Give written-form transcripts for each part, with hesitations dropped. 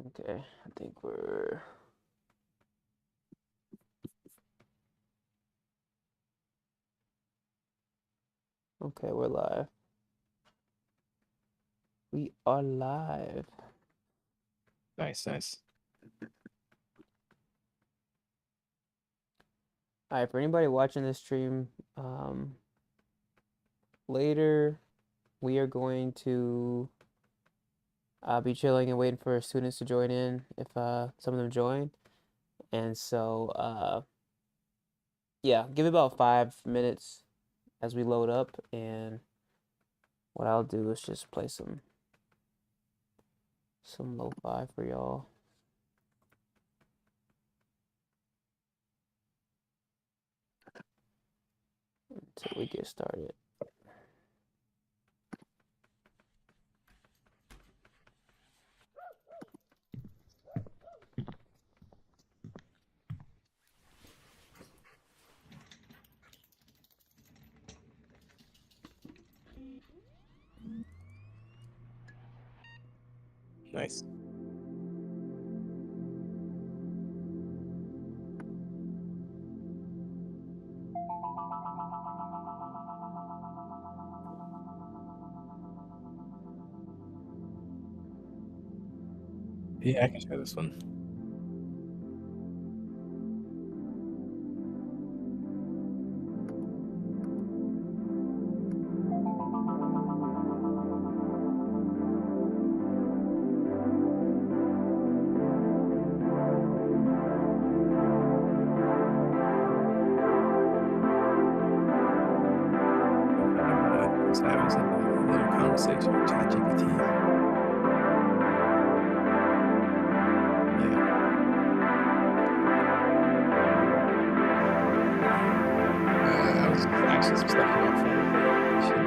Okay, I think we're okay. We're live. We are live. Nice. All right, for anybody watching this stream, later we are going to be chilling and waiting for students to join in if some of them join. And so yeah, give it about 5 minutes as we load up, and what I'll do is just play some lo-fi for y'all until we get started. Nice. Yeah, I can try this one. Just having a little conversation with ChatGPT. I was actually some stuff on my phone, but you should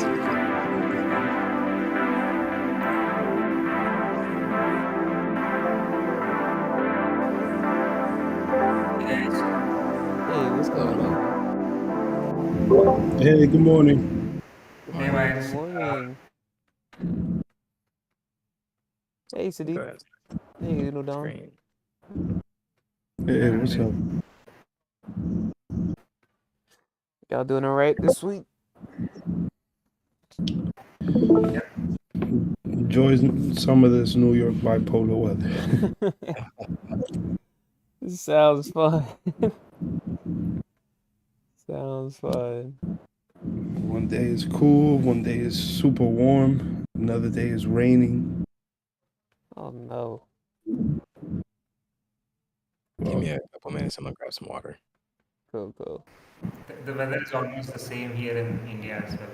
see if you can do anything. Hey, what's Hello, going hello. on? Hey, good morning. Good Hey, morning. Good Miles. morning. Hey, Sadiq. Go ahead. Hey, Uno Don. Screen. Hey, what's up? Y'all doing all right this week? Enjoy some of this New York bipolar weather. This sounds fun. Sounds fun. One day is cool, one day is super warm, another day is raining. Oh no. Give Well, me a couple minutes. I'm gonna grab some water. Cool. The weather is almost the same here in India as well.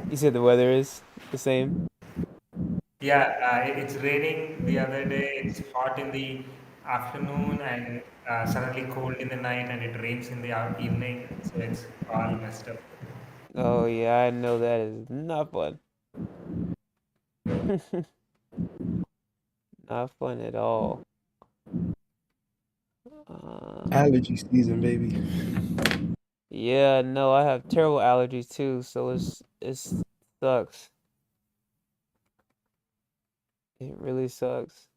You said the weather is the same? Yeah, it's raining the other day. It's hot in the afternoon and suddenly cold in the night, and it rains in the evening. So it's all messed up. Oh yeah, I know that is not fun. Not fun at all. allergy season, baby. Yeah, no, I have terrible allergies too, so it sucks. It really sucks.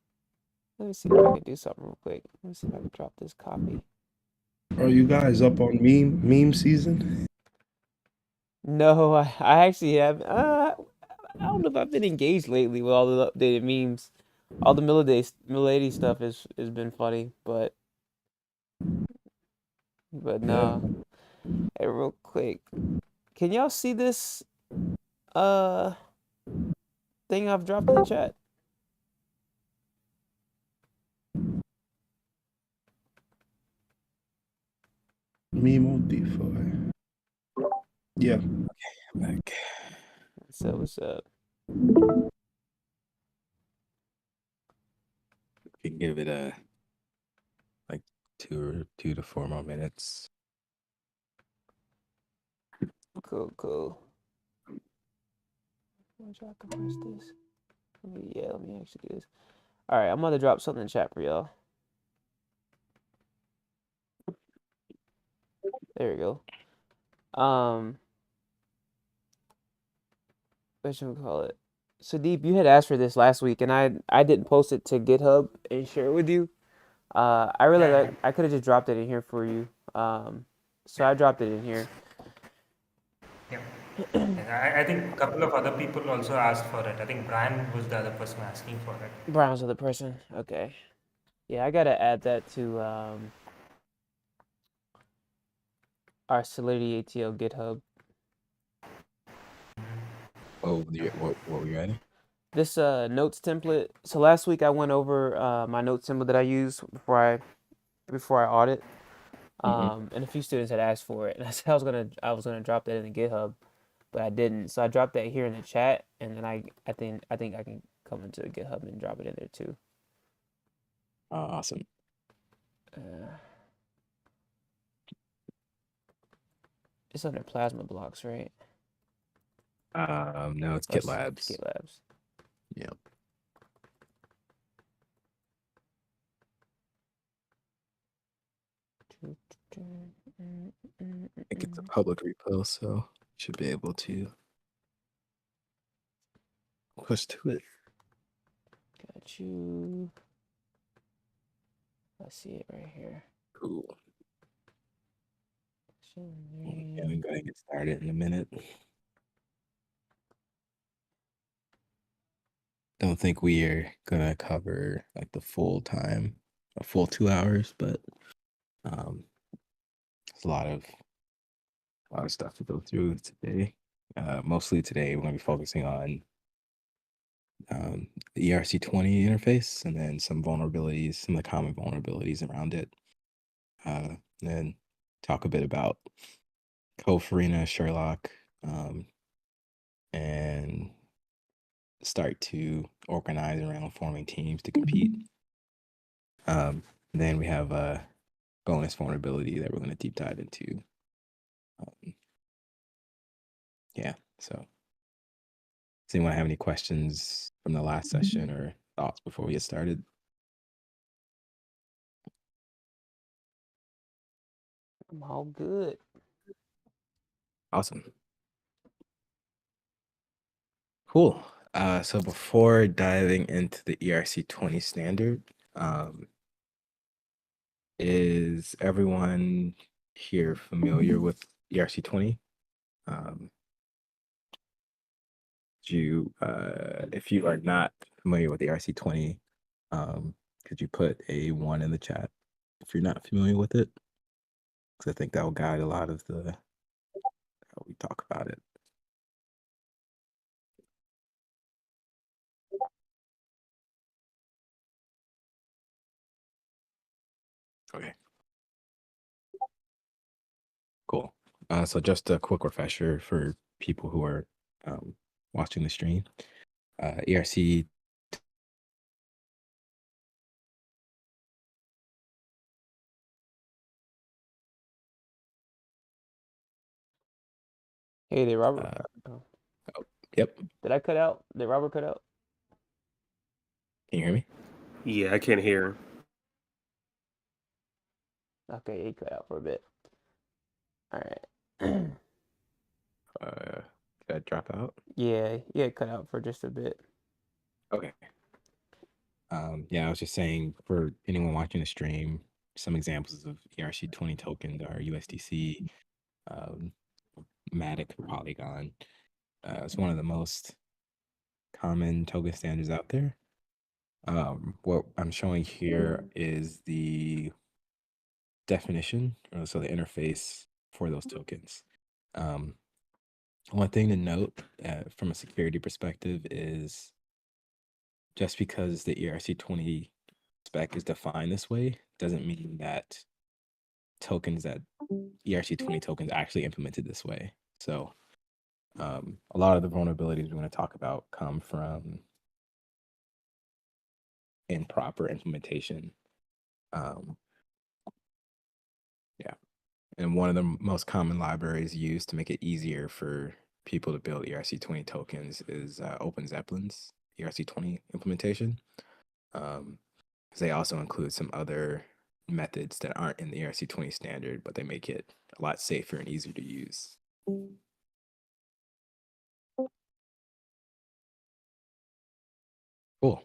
Let me see if I can do something real quick. Let me see if I can drop this copy. Are you guys up on meme season? No, I actually have. I don't know if I've been engaged lately with all the updated memes. All the Milady stuff has been funny, but Yeah. nah. Hey, real quick, can y'all see this uh thing I've dropped in the chat? Meme on DeFi. Yeah. I'm back. What's up? We can give it a like 2 to 4 more minutes. Cool. Let me compress this. Let me actually do this. All right, I'm gonna drop something in the chat for y'all. There we go. What should we call it? So Deep, you had asked for this last week, and I didn't post it to GitHub and share it with you. I realized Yeah, I could have just dropped it in here for you. So yeah, I dropped it in here. yeah. And I think a couple of other people also asked for it. I think Brian was the other person asking for it. Brown's other person. Okay. Yeah, I gotta add that to our Solidity ATL GitHub. Oh, what were you writing? This notes template. So last week I went over my notes template that I use before I audit. Hmm. And a few students had asked for it, and I said I was gonna drop that in the GitHub, but I didn't. So I dropped that here in the chat, and then I think I can come into the GitHub and drop it in there too. Awesome. Uh, it's under plasma blocks, right? No, it's Or it's GitLabs. GitLabs. Yeah, I think it's a public repo, so you should be able to push to it. Got you. I see it right here. Cool. Yeah, we can go ahead and get started in a minute. Don't think we are gonna cover like the full time, a full 2 hours, but um, there's a lot of stuff to go through today. Mostly today, we're gonna be focusing on the ERC20 interface and then some vulnerabilities, some of the common vulnerabilities around it. Then talk a bit about Cofarina, Sherlock, and start to organize around forming teams to compete. Then we have a bonus vulnerability that we're going to deep dive into. Yeah, so does anyone have any questions from the last session or thoughts before we get started? I'm all good. Awesome. Cool. So before diving into the ERC20 standard, is everyone here familiar with ERC20? If you are not familiar with ERC20, could you put a 1 in the chat if you're not familiar with it? Because I think that will guide a lot of how we talk about it. Okay. Cool. So just a quick refresher for people who are watching the stream. ERC. Hey there, Robert. Oh, Oh, yep. did I cut out? Did Robert cut out? Can you hear me? Yeah, I can't hear. Okay, he cut out for a bit. All right. Did I drop out? Yeah, it cut out for just a bit. Okay. Yeah, I was just saying for anyone watching the stream, some examples of ERC20 tokens are USDC, Matic, or Polygon. It's one of the most common token standards out there. What I'm showing here is the definition, so the interface for those tokens. One thing to note from a security perspective is just because the ERC20 spec is defined this way doesn't mean that ERC20 tokens actually implemented this way. So a lot of the vulnerabilities we're going to talk about come from improper implementation. Yeah. And one of the most common libraries used to make it easier for people to build ERC20 tokens is OpenZeppelin's ERC20 implementation. Because they also include some other methods that aren't in the ERC20 standard, but they make it a lot safer and easier to use. Cool.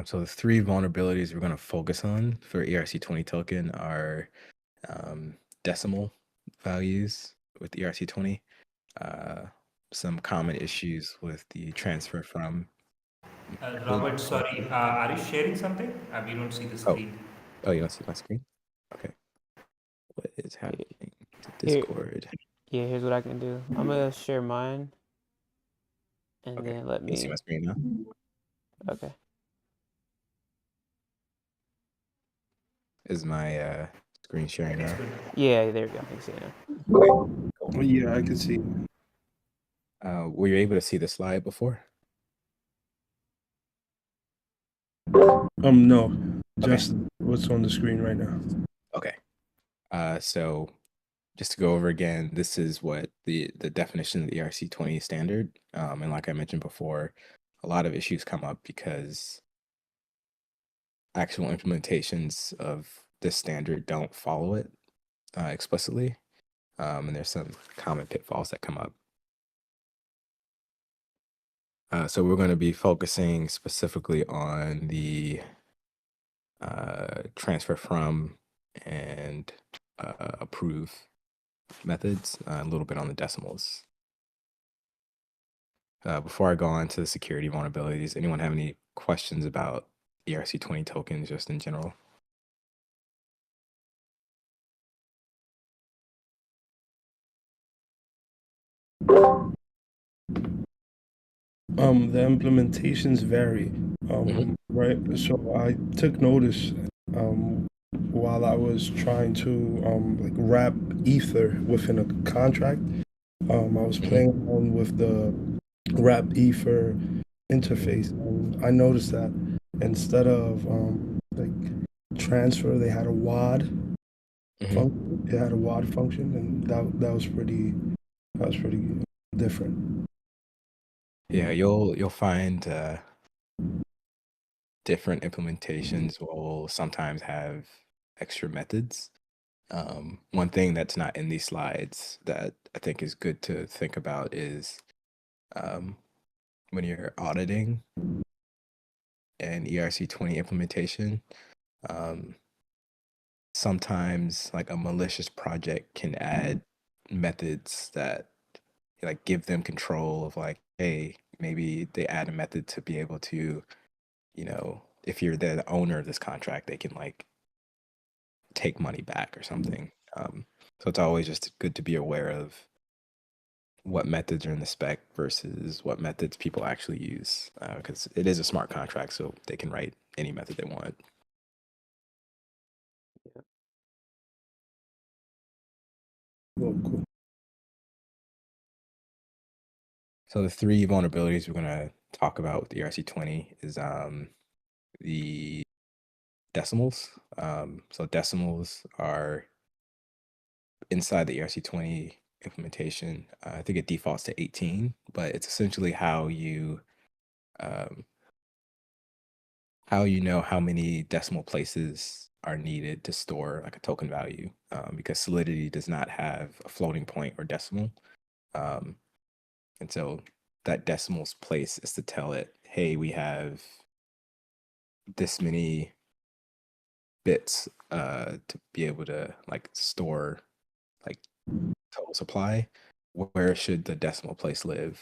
So the three vulnerabilities we're going to focus on for ERC20 token are decimal values with ERC20, some common issues with the transfer from method. Robert, sorry, are you sharing something? We don't see the Oh, screen. you don't see my screen? Okay. What is happening to Here, Discord? yeah, here's what I can do. I'm gonna share mine, and Okay. then let Can you see my me. screen now? Okay. Is my screen sharing It's now? good. Yeah, there we go. I can see it now. Okay. Oh, yeah, I can see. Were you able to see the slide before? No, Okay. just what's on the screen right now. Okay. So just to go over again, this is what the definition of the ERC20 standard. And like I mentioned before, a lot of issues come up because actual implementations of this standard don't follow it explicitly. And there's some common pitfalls that come up. So we're going to be focusing specifically on the transfer from and approve methods, a little bit on the decimals. Before I go on to the security vulnerabilities, anyone have any questions about ERC20 tokens just in general? The implementations vary, right? So I took notice while I was trying to like wrap Ether within a contract. I was playing around with the wrap Ether interface, and I noticed that instead of like transfer, they had a WAD function. It had a WAD function, and that was pretty different. Yeah, you'll find different implementations will sometimes have extra methods. One thing that's not in these slides that I think is good to think about is when you're auditing an ERC20 implementation, sometimes like a malicious project can add methods that like give them control of like, hey, maybe they add a method to be able to, if you're the owner of this contract, they can like take money back or something. So it's always just good to be aware of what methods are in the spec versus what methods people actually use, because it is a smart contract, so they can write any method they want. Cool. So the three vulnerabilities we're going to talk about with the ERC20 is the decimals. So decimals are inside the ERC20 implementation. I think it defaults to 18, but it's essentially how you know how many decimal places are needed to store like a token value, because Solidity does not have a floating point or decimal. And so that decimal's place is to tell it, hey, we have this many bits to be able to like store like total supply. Where should the decimal place live?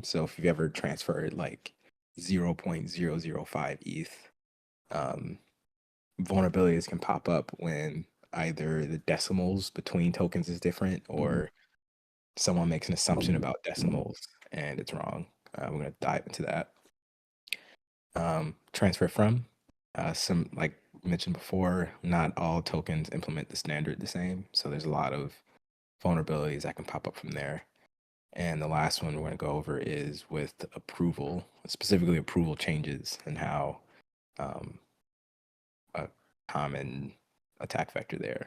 So if you've ever transferred like 0.005 ETH, vulnerabilities can pop up when either the decimals between tokens is different or someone makes an assumption about decimals and it's wrong. We're going to dive into that. Transfer from, some like mentioned before, not all tokens implement the standard the same. So there's a lot of vulnerabilities that can pop up from there. And the last one we're going to go over is with approval, specifically approval changes and how a common attack vector there.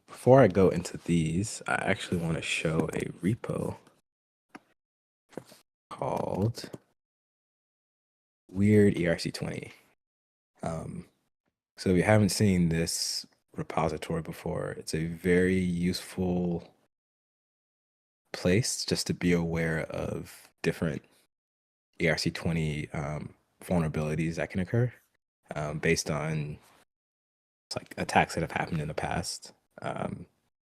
Before I go into these, I actually want to show a repo called Weird ERC20. So if you haven't seen this repository before, it's a very useful place just to be aware of different ERC20 vulnerabilities that can occur based on like attacks that have happened in the past.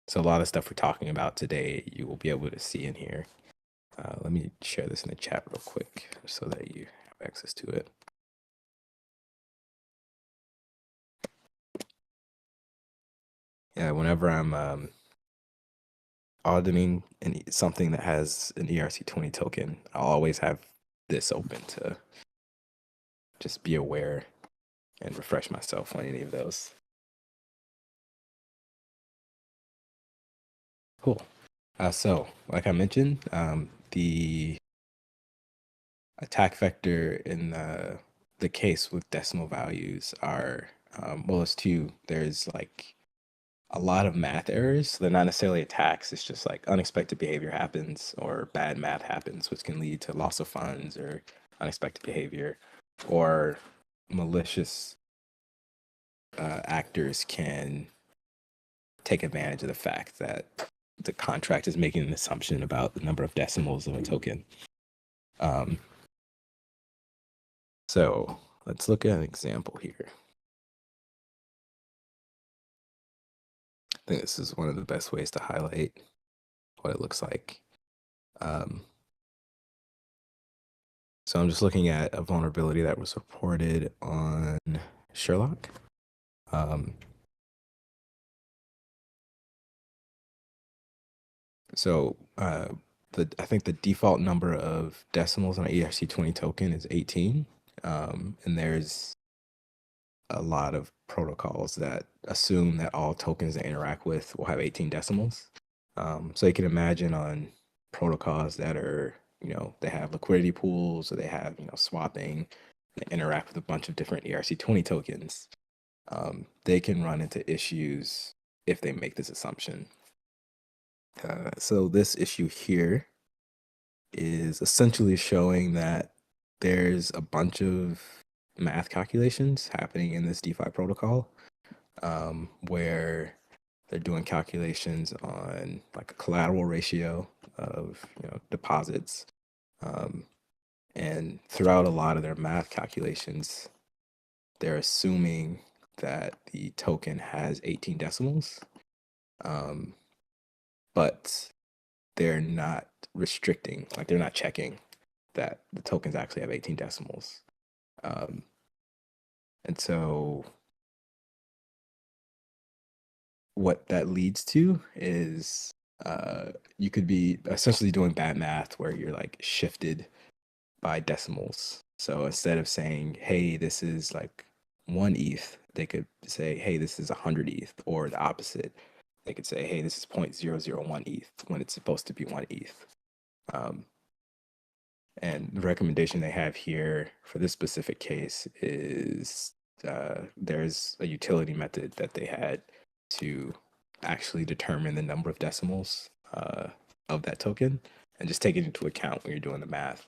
So a lot of stuff we're talking about today, you will be able to see in here. Let me share this in the chat real quick so that you have access to it. Yeah, whenever I'm auditing something that has an ERC20 token, I'll always have this open to just be aware and refresh myself on any of those. Cool. So, like I mentioned, the attack vector in the case with decimal values are, well, there's two. There's like a lot of math errors. They're not necessarily attacks. It's just like unexpected behavior happens or bad math happens, which can lead to loss of funds or unexpected behavior, or malicious actors can take advantage of the fact that the contract is making an assumption about the number of decimals of a token. So let's look at an example here. I think this is one of the best ways to highlight what it looks like. So I'm just looking at a vulnerability that was reported on Sherlock. I think the default number of decimals on an ERC20 token is 18. And there's a lot of protocols that assume that all tokens they interact with will have 18 decimals. So you can imagine on protocols that are, they have liquidity pools or they have, swapping, they interact with a bunch of different ERC20 tokens. They can run into issues if they make this assumption. So this issue here is essentially showing that there's a bunch of math calculations happening in this DeFi protocol, where they're doing calculations on like a collateral ratio of deposits, and throughout a lot of their math calculations, they're assuming that the token has 18 decimals, but they're not restricting, like they're not checking that the tokens actually have 18 decimals. And so what that leads to is you could be essentially doing bad math where you're like shifted by decimals. So instead of saying, hey, this is like 1 ETH, they could say, hey, this is 100 ETH, or the opposite. They could say, hey, this is 0.001 ETH when it's supposed to be 1 ETH. And the recommendation they have here for this specific case is there's a utility method that they had to actually determine the number of decimals of that token and just take it into account when you're doing the math.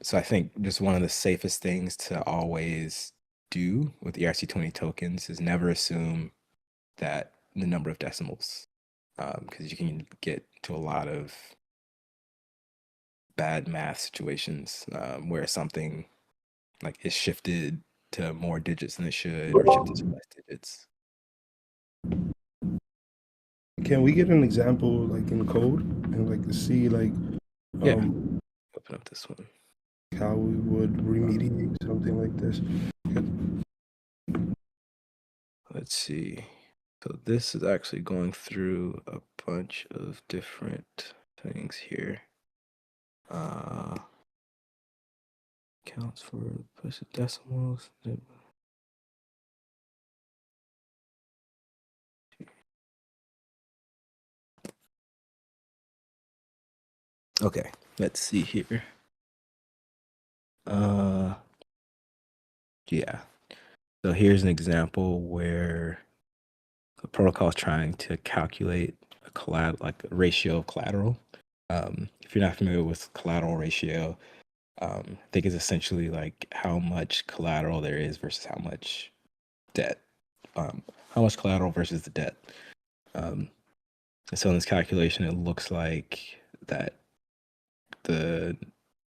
So I think just one of the safest things to always do with ERC20 tokens is never assume that the number of decimals, because you can get to a lot of bad math situations where something like is shifted to more digits than it should, or shifted to less digits. Can we get an example like in code and like to see like Yeah. Open up this one. how we would remediate something like this? Let's see. So this is actually going through a bunch of different things here. Counts for push of decimals. Okay, let's see here. Yeah. So here's an example where the protocol is trying to calculate like a ratio of collateral. If you're not familiar with collateral ratio, I think it's essentially like how much collateral there is versus how much debt. how much collateral versus the debt. And so in this calculation, it looks like that the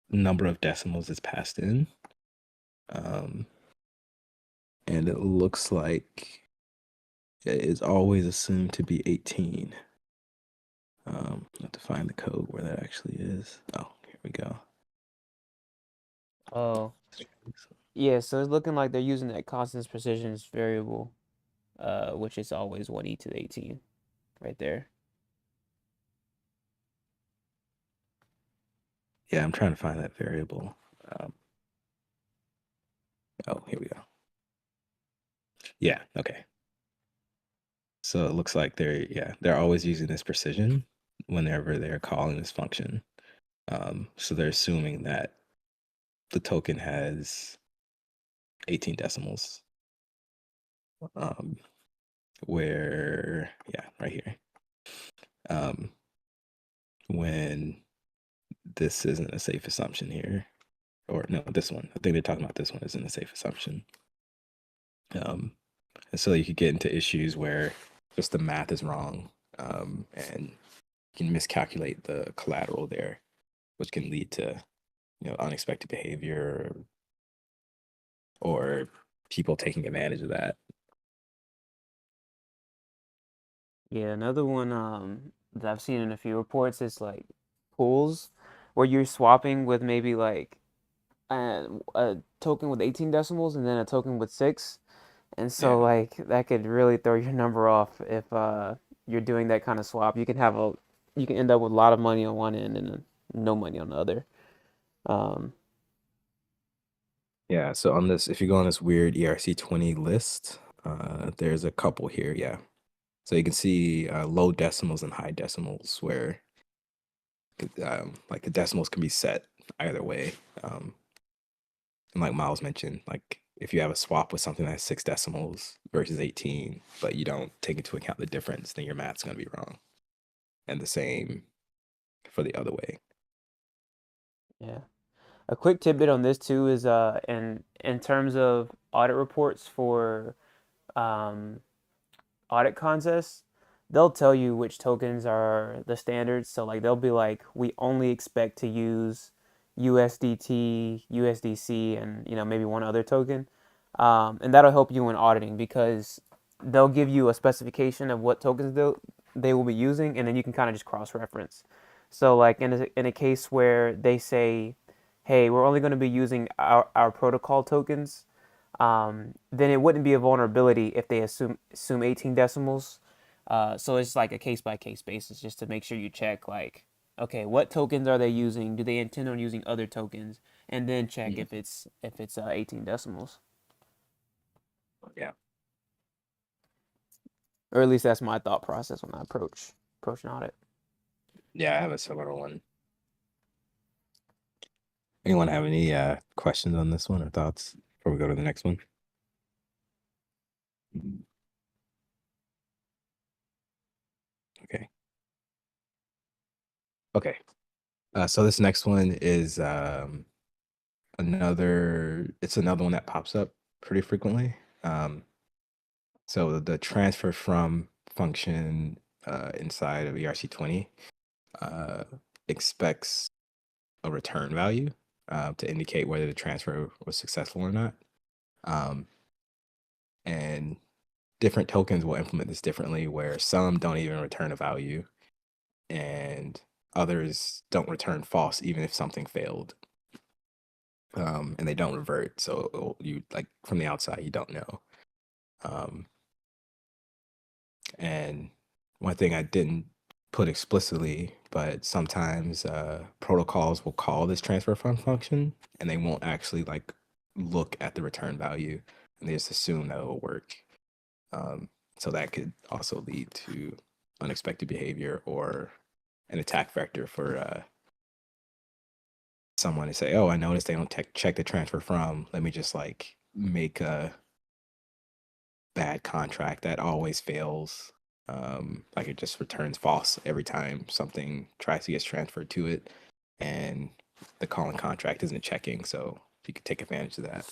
number of decimals is passed in. And it looks like it is always assumed to be 18. I have to find the code where that actually is. Oh, here we go. Oh, yeah. So it's looking like they're using that constant precision variable, which is always 1e to the 18, right there. Yeah, I'm trying to find that variable. Oh, here we go. Yeah, okay. So it looks like they're always using this precision whenever they're calling this function. So they're assuming that the token has 18 decimals. Where, yeah, right here. When this isn't a safe assumption here, or no, this one. I think they're talking about this one isn't a safe assumption. And so you could get into issues where just the math is wrong, and you can miscalculate the collateral there, which can lead to unexpected behavior or people taking advantage of that. Yeah, another one that I've seen in a few reports is like pools where you're swapping with maybe like a token with 18 decimals and then a token with 6. And so Yeah. like that could really throw your number off if you're doing that kind of swap. You can end up with a lot of money on one end and no money on the other. Um, Yeah, so on this, if you go on this weird ERC20 list, there's a couple here, yeah. So you can see low decimals and high decimals where like the decimals can be set either way. And like Miles mentioned, like if you have a swap with something that has 6 decimals versus 18, but you don't take into account the difference, then your math's going to be wrong. And the same for the other way. yeah. A quick tidbit on this too is in terms of audit reports for um, audit contests, they'll tell you which tokens are the standards. So like they'll be like, we only expect to use USDT, USDC, and maybe one other token, and that'll help you in auditing because they'll give you a specification of what tokens they will be using, and then you can kind of just cross-reference. So like in a case where they say, hey, we're only going to be using our protocol tokens, then it wouldn't be a vulnerability if they assume 18 decimals. So it's like a case by case basis just to make sure you check like, okay, what tokens are they using? Do they intend on using other tokens? And then check Mhm. if it's 18 decimals. Yeah. Or at least that's my thought process when I approach an audit. Yeah, I have a similar one. Anyone have any questions on this one or thoughts before we go to the next one? Okay. Okay. So this next one is it's another one that pops up pretty frequently. So the transfer from function inside of ERC20 expects a return value to indicate whether the transfer was successful or not. And different tokens will implement this differently, where some don't even return a value and others don't return false even if something failed. And they don't revert. So you like from the outside, you don't know. And one thing I didn't put explicitly, but sometimes protocols will call this transfer from function and they won't actually like look at the return value and they just assume that it'll work. So that could also lead to unexpected behavior or an attack vector for someone to say, oh, I noticed they don't check the transfer from. Let me just like make a bad contract that always fails. Like it just returns false every time something tries to get transferred to it, and the calling contract isn't checking. So you could take advantage of that.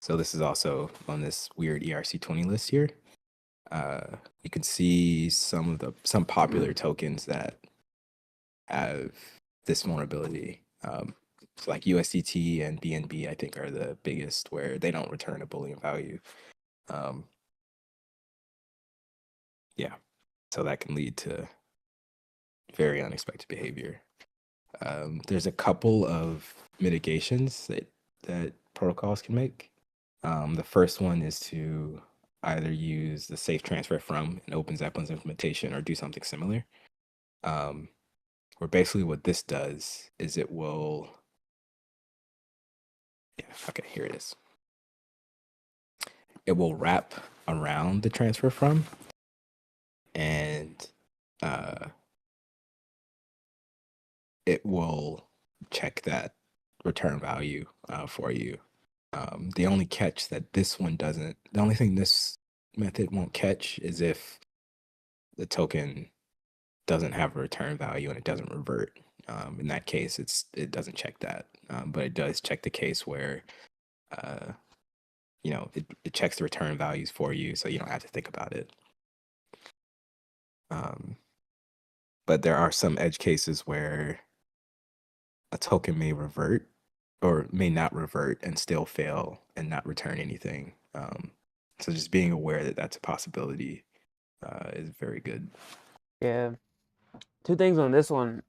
So this is also on this weird ERC20 list here. You can see some popular tokens that have this vulnerability. So like USDT and BNB, I think, are the biggest, where they don't return a Boolean value. Yeah, so that can lead to very unexpected behavior. There's a couple of mitigations that protocols can make. The first one is to either use the safe transfer from an OpenZeppelin's implementation or do something similar. Where basically what this does is it will, okay, here it is. It will wrap around the transfer from, and it will check that return value for you. The only catch that this one doesn't, the only thing this method won't catch is if the token doesn't have a return value and it doesn't revert. In that case, it doesn't check that, but it does check the case where it checks the return values for you, so you don't have to think about it. But there are some edge cases where a token may revert or may not revert and still fail and not return anything. So just being aware that that's a possibility is very good. Yeah. Two things on this one.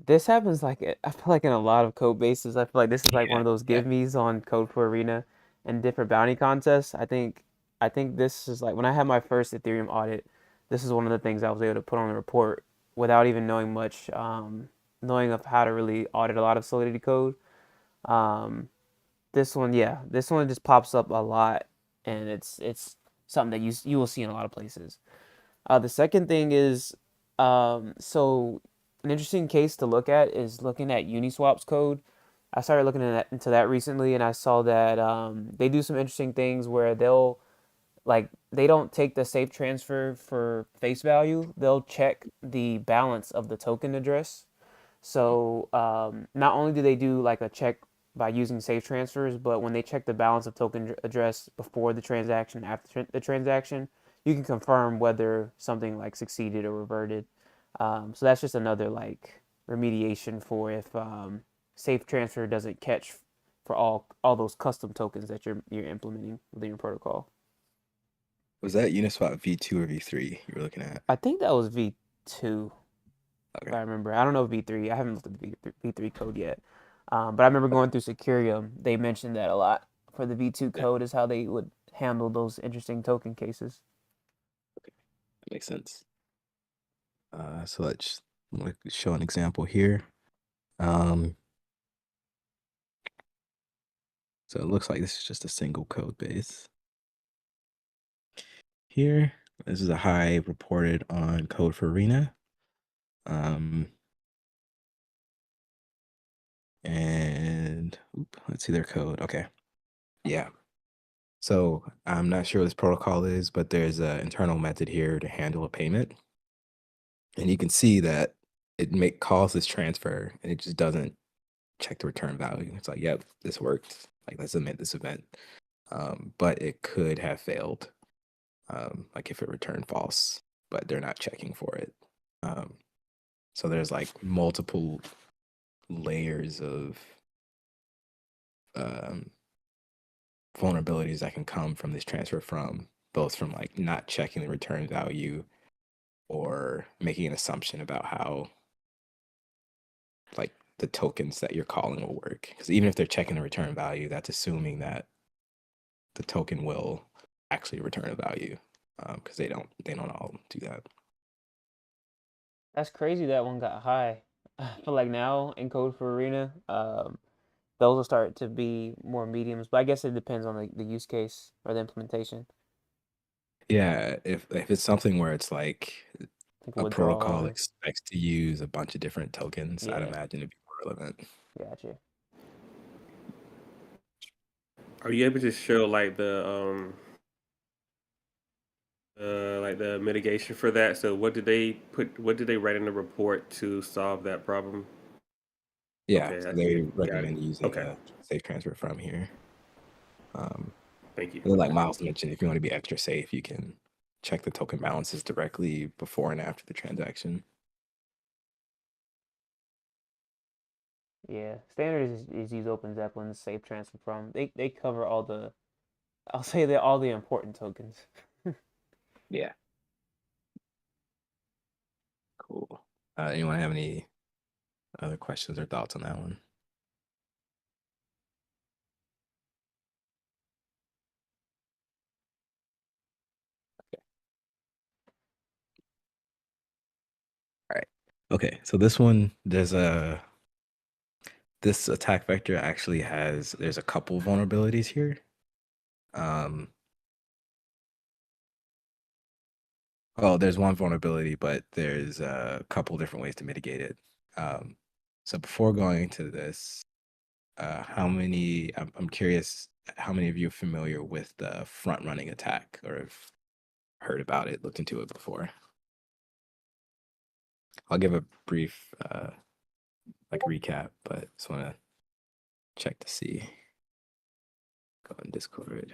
This happens I feel like in a lot of code bases. I feel like this is like one of those give me's on Code for Arena and different bounty contests. I think this is like when I had my first Ethereum audit, this is one of the things I was able to put on the report without even knowing much, knowing of how to really audit a lot of Solidity code. This one just pops up a lot, and it's something that you will see in a lot of places. The second thing is, so an interesting case to look at is looking at Uniswap's code. I started looking into that recently, and I saw that they do some interesting things where they don't take the safe transfer for face value. They'll check the balance of the token address. So not only do they do like a check by using safe transfers, but when they check the balance of token address before the transaction, after the transaction, you can confirm whether something like succeeded or reverted. So that's just another like remediation for if safe transfer doesn't catch for all those custom tokens that you're implementing within your protocol. Was that Uniswap V2 or V3 you were looking at? I think that was V2. Okay. If I remember. I don't know V3. I haven't looked at the V3 code yet. But I remember going through Securium. They mentioned that a lot for the V2 code is how they would handle those interesting token cases. Okay, that makes sense. So let's show an example here. So it looks like this is just a single code base. Here, this is a high reported on Code for Arena. And let's see their code. Okay. Yeah. So I'm not sure what this protocol is, but there's an internal method here to handle a payment. And you can see that it calls this transfer and it just doesn't check the return value. It's like, yep, this worked. Like, let's admit this event. But it could have failed. Like if it returned false, but they're not checking for it. So there's like multiple layers of vulnerabilities that can come from this transfer from, both from like not checking the return value or making an assumption about how like the tokens that you're calling will work. Because even if they're checking the return value, that's assuming that the token will actually return a value, because they don't all do that. That's crazy that one got high. I feel like now in Code for Arena, those will start to be more mediums, but I guess it depends on the use case or the implementation. Yeah, if it's something where it's like Like a withdrawal. protocol expects to use a bunch of different tokens, I'd Yeah. imagine it'd be more relevant. Gotcha. Are you able to show like the mitigation for that? So what did they write in the report to solve that problem? Yeah, Okay, so I see they it. Got it. recommend using Okay. a safe transfer from here. Thank you. And then, like Miles mentioned, if you want to be extra safe, you can check the token balances directly before and after the transaction. Yeah, standard is use Open Zeppelin's safe transfer from. They cover all the, I'll say that all the important tokens. Yeah. Cool. Anyone have any other questions or thoughts on that one? All right. Okay. So this one, this attack vector actually there's a couple vulnerabilities here. Well, there's one vulnerability, but there's a couple different ways to mitigate it. So before going into this, I'm curious, how many of you are familiar with the front running attack or have heard about it, looked into it before? I'll give a brief recap, but just want to check to see. Go in Discord.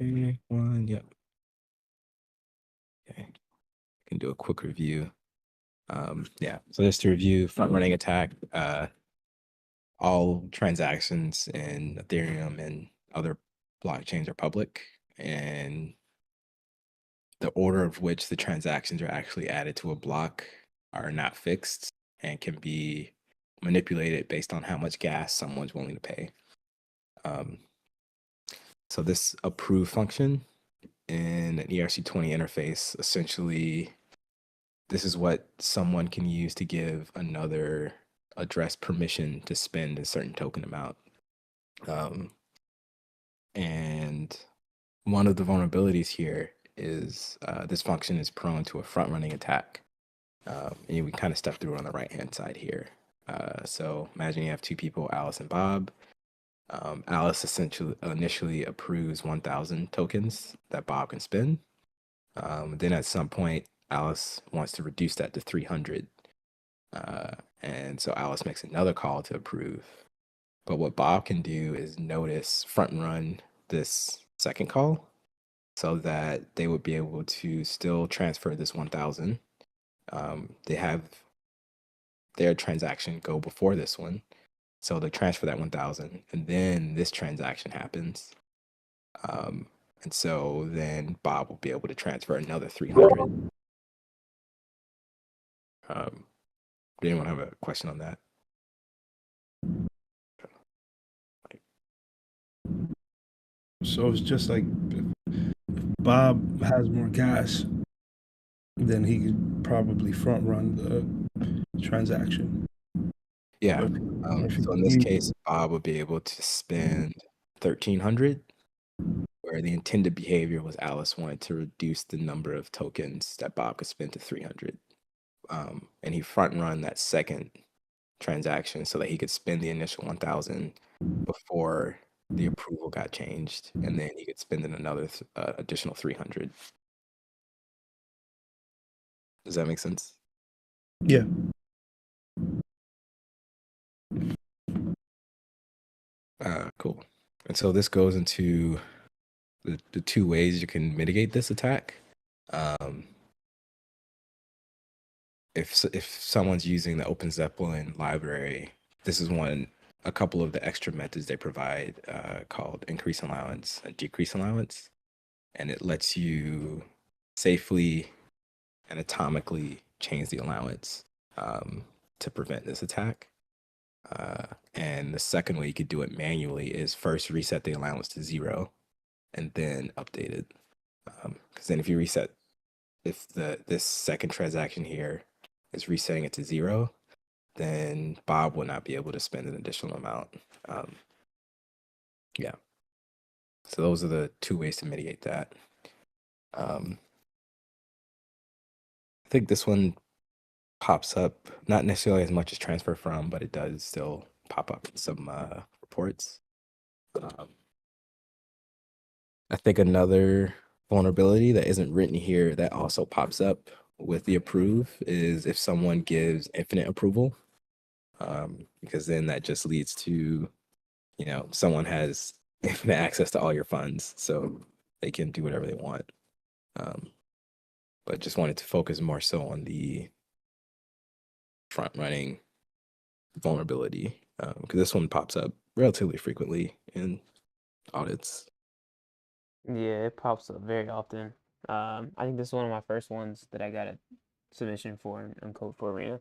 Okay, yep. Okay, can do a quick review. Yeah, so just to review, front running attack. All transactions in Ethereum and other blockchains are public, and the order of which the transactions are actually added to a block are not fixed and can be manipulated based on how much gas someone's willing to pay. So this approve function in an ERC20 interface, essentially, this is what someone can use to give another address permission to spend a certain token amount. And one of the vulnerabilities here is this function is prone to a front running attack. And we kind of step through it on the right hand side here. So imagine you have two people, Alice and Bob. Alice initially approves 1,000 tokens that Bob can spend. Then at some point, Alice wants to reduce that to 300. And so Alice makes another call to approve. But what Bob can do is front run this second call so that they would be able to still transfer this 1,000. They have their transaction go before this one. So they transfer that 1,000 and then this transaction happens. And so then Bob will be able to transfer another 300. Did anyone have a question on that? So it's just like if Bob has more gas, then he could probably front run the transaction. Yeah. Or if So in this case, Bob would be able to spend 1,300, where the intended behavior was Alice wanted to reduce the number of tokens that Bob could spend to 300. And he front run that second transaction so that he could spend the initial 1,000 before the approval got changed, and then he could spend another additional 300. Does that make sense? Yeah. Cool. And so this goes into the two ways you can mitigate this attack. If someone's using the Open Zeppelin library, this is a couple of the extra methods they provide called increase allowance and decrease allowance. And it lets you safely and atomically change the allowance to prevent this attack. And the second way you could do it manually is first reset the allowance to 0 and then update it. Because then if you reset, if this second transaction here is resetting it to 0, then Bob will not be able to spend an additional amount. Yeah. So those are the two ways to mitigate that. I think this one pops up, not necessarily as much as transfer from, but it does still pop up in some reports. I think another vulnerability that isn't written here that also pops up with the approve is if someone gives infinite approval, because then that just leads to, someone has infinite access to all your funds, so they can do whatever they want. But just wanted to focus more so on the front running vulnerability, because this one pops up relatively frequently in audits. Yeah, it pops up very often. I think this is one of my first ones that I got a submission for in Code for Arena.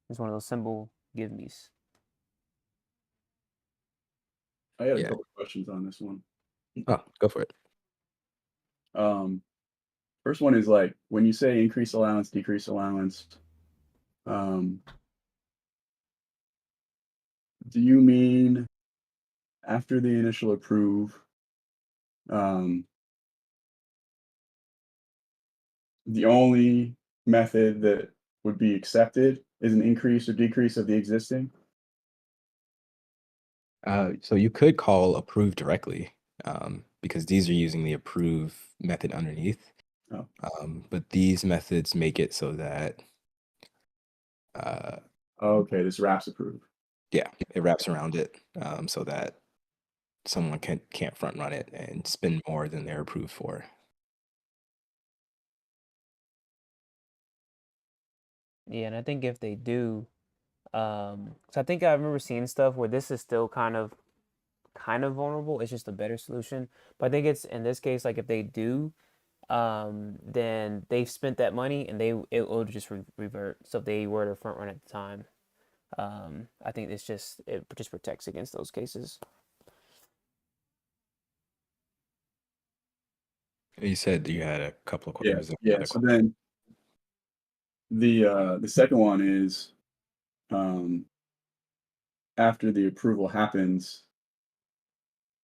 It's one of those simple give me's. I had a Yeah. couple questions on this one. Oh, go for it. First one is like when you say increase allowance, decrease allowance, do you mean after the initial approve, the only method that would be accepted is an increase or decrease of the existing? So you could call approve directly, because these are using the approve method underneath. Oh. But these methods make it so that Okay, this wraps approve. yeah, it wraps around it, so that someone can't front run it and spend more than they're approved for. Yeah, and I think if they do, so I think I remember seeing stuff where this is still kind of vulnerable. It's just a better solution. But I think it's in this case, like if they do, then they've spent that money and it will just revert. So if they were to front run at the time, I think it just protects against those cases. You said you had a couple of questions. Yeah. So then the second one is after the approval happens,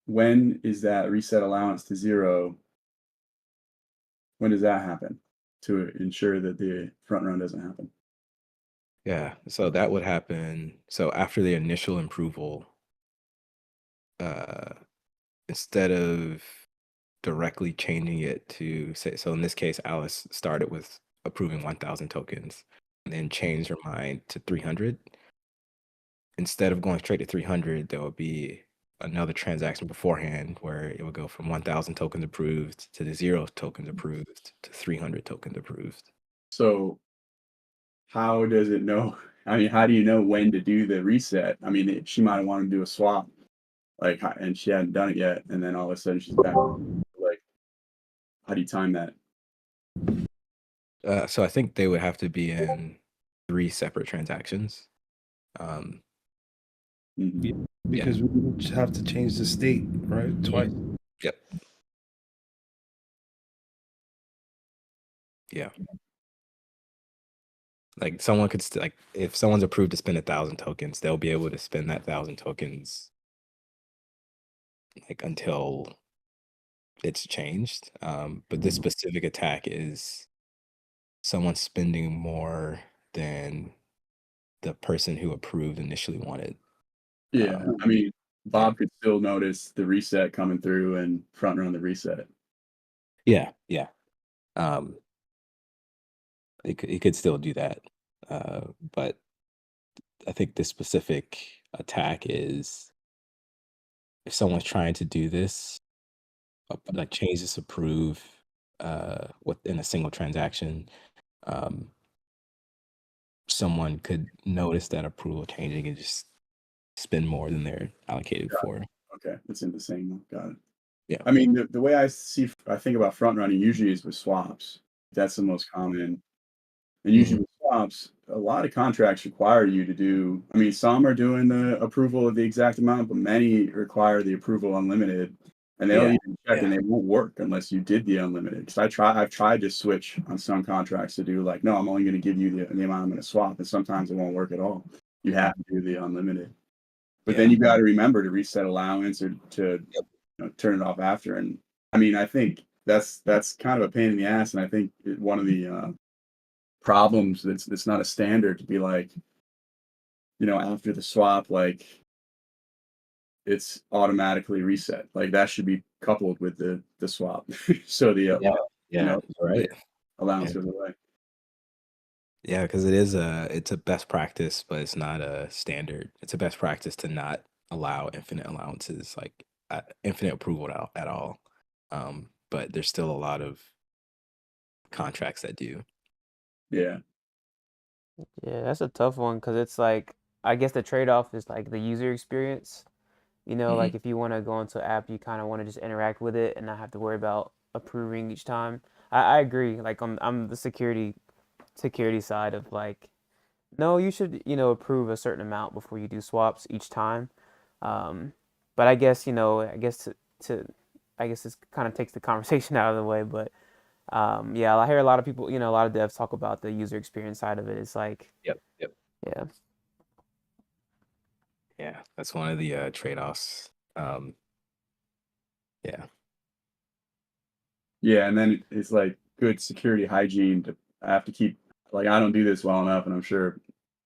when is that reset allowance to 0? When does that happen to ensure that the front run doesn't happen? Yeah, so that would happen. So after the initial approval, instead of directly changing it to say, so in this case, Alice started with approving 1,000 tokens and then changed her mind to 300. Instead of going straight to 300, there will be another transaction beforehand where it would go from 1,000 tokens approved to the 0 tokens approved to 300 tokens approved. So how does it know? I mean, how do you know when to do the reset? I mean, she might have wanted to do a swap, like, and she hadn't done it yet, and then all of a sudden she's back. Like, how do you time that? So I think they would have to be in 3 separate transactions. Because we would have to change the state, right? Twice. Yep. Yeah. Like someone could like if someone's approved to spend 1,000 tokens, they'll be able to spend that 1,000 tokens like until it's changed. But this specific attack is someone spending more than the person who approved initially wanted. Yeah, I mean, Bob could still notice the reset coming through and front run the reset. Yeah. It could still do that. But I think this specific attack is if someone's trying to do this, like change this approve within a single transaction, someone could notice that approval changing and just spend more than they're allocated for. Okay, it's in the same one. Got it. Yeah. I mean, the way I think about front running usually is with swaps. That's the most common. And usually with swaps, a lot of contracts require you to do, I mean, some are doing the approval of the exact amount, but many require the approval unlimited. And they'll even check and they won't work unless you did the unlimited. Because I've tried to switch on some contracts to do like, no, I'm only going to give you the amount I'm going to swap. And sometimes it won't work at all. You have to do the unlimited. But then you got to remember to reset allowance or to turn it off after. And I mean, I think that's kind of a pain in the ass. And I think one of the problems that's not a standard to be like, after the swap, like it's automatically reset. Like that should be coupled with the swap. So the right. allowance goes away. Yeah, because it's a best practice, but it's not a standard. It's a best practice to not allow infinite allowances like infinite approval at all. But there's still a lot of contracts that do. Yeah. Yeah, that's a tough one because it's like I guess the trade-off is like the user experience. Like if you want to go into an app, you kind of want to just interact with it and not have to worry about approving each time. I agree. Like I'm the security side of like, no, you should, approve a certain amount before you do swaps each time. But I guess, I guess this kind of takes the conversation out of the way. But yeah, I hear a lot of people, a lot of devs talk about the user experience side of it. It's like, Yep. yeah. Yeah, that's one of the trade-offs. Yeah. Yeah, and then it's like good security hygiene to I have to keep like I don't do this well enough, and I'm sure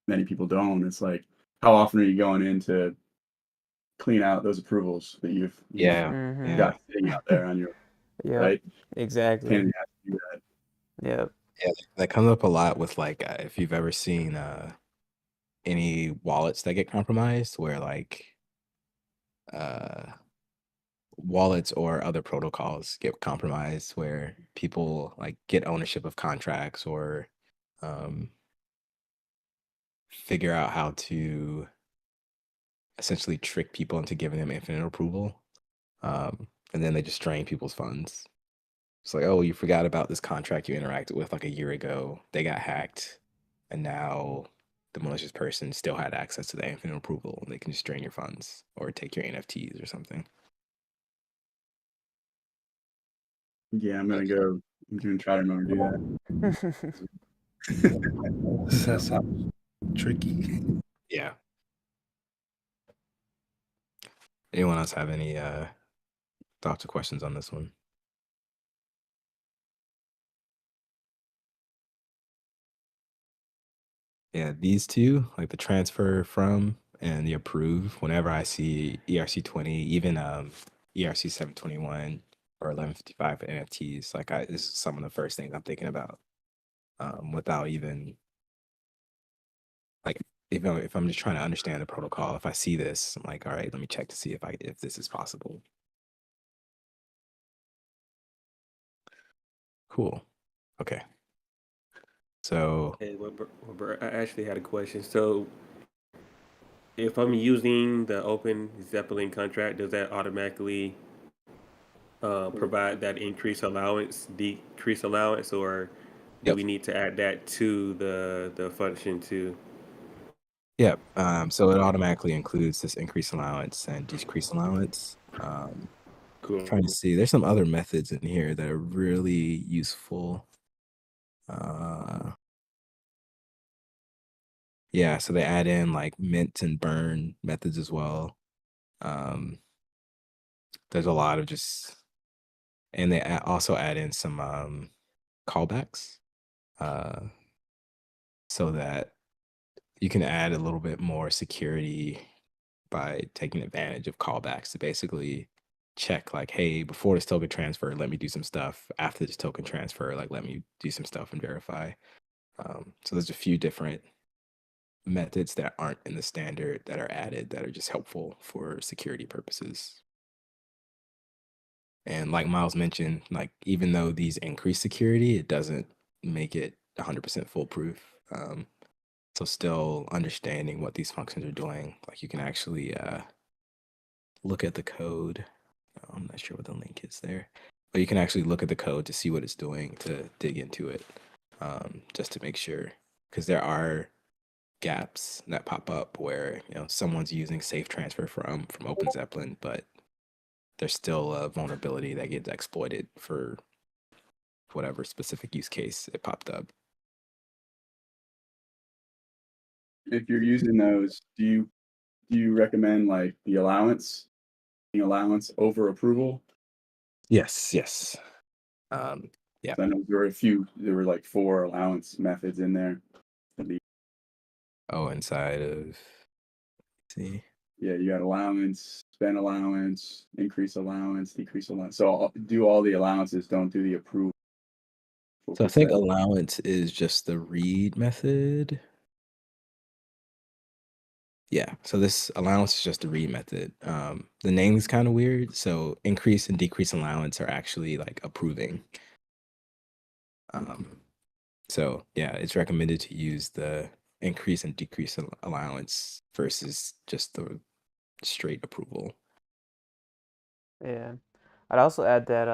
many people don't. It's like how often are you going in to clean out those approvals that you've Yeah. Mm-hmm. Yeah. got sitting out there on your Yep. right? Exactly. Pain in the ass to do that. Yep. Yeah, that comes up a lot with like if you've ever seen any wallets that get compromised where like wallets or other protocols get compromised where people like get ownership of contracts or figure out how to essentially trick people into giving them infinite approval. And then they just drain people's funds. It's like, oh, you forgot about this contract you interacted with like a year ago. They got hacked. And now the malicious person still had access to the infinite approval. And they can just drain your funds or take your NFTs or something. Yeah, I'm gonna try to remember to do that. That sounds tricky. Yeah. Anyone else have any thoughts or questions on this one? Yeah, these two, like the transfer from and the approve, whenever I see ERC20, even ERC 721 or 1155 for NFTs, like this is some of the first things I'm thinking about. Without even like if I'm just trying to understand the protocol, if I see this, I'm like, all right, let me check to see if this is possible. Cool. Okay. So Hey, I actually had a question. So, if I'm using the Open Zeppelin contract, does that automatically provide that increase allowance, decrease allowance, or do yep. we need to add that to the function too? Yep. So it automatically includes this increase allowance and decrease allowance. Cool. Trying to see, there's some other methods in here that are really useful. Yeah, so they add in like mint and burn methods as well. There's a lot of just, and they also add in some callbacks, so that you can add a little bit more security by taking advantage of callbacks to basically check like, hey, before this token transfer, let me do some stuff. After this token transfer, like let me do some stuff and verify. So there's a few different methods that aren't in the standard that are added that are just helpful for security purposes. And like Miles mentioned, like even though these increase security, it doesn't make it 100% foolproof. So still understanding what these functions are doing, like you can actually look at the code. I'm not sure what the link is there, but you can actually look at the code to see what it's doing to dig into it, just to make sure, because there are gaps that pop up where someone's using safe transfer from Open Zeppelin, but there's still a vulnerability that gets exploited for whatever specific use case it popped up. If you're using those, do you recommend like the allowance over approval? Yes. Yeah. I know there were like 4 allowance methods in there. Oh, inside of, see. Yeah, you got allowance, spend allowance, increase allowance, decrease allowance. So do all the allowances, don't do the approval. So I think allowance is just the read method. Yeah, so this allowance is just a read method. The name is kind of weird. So increase and decrease allowance are actually like approving. So yeah, it's recommended to use the increase and decrease allowance versus just the straight approval. Yeah. I'd also add that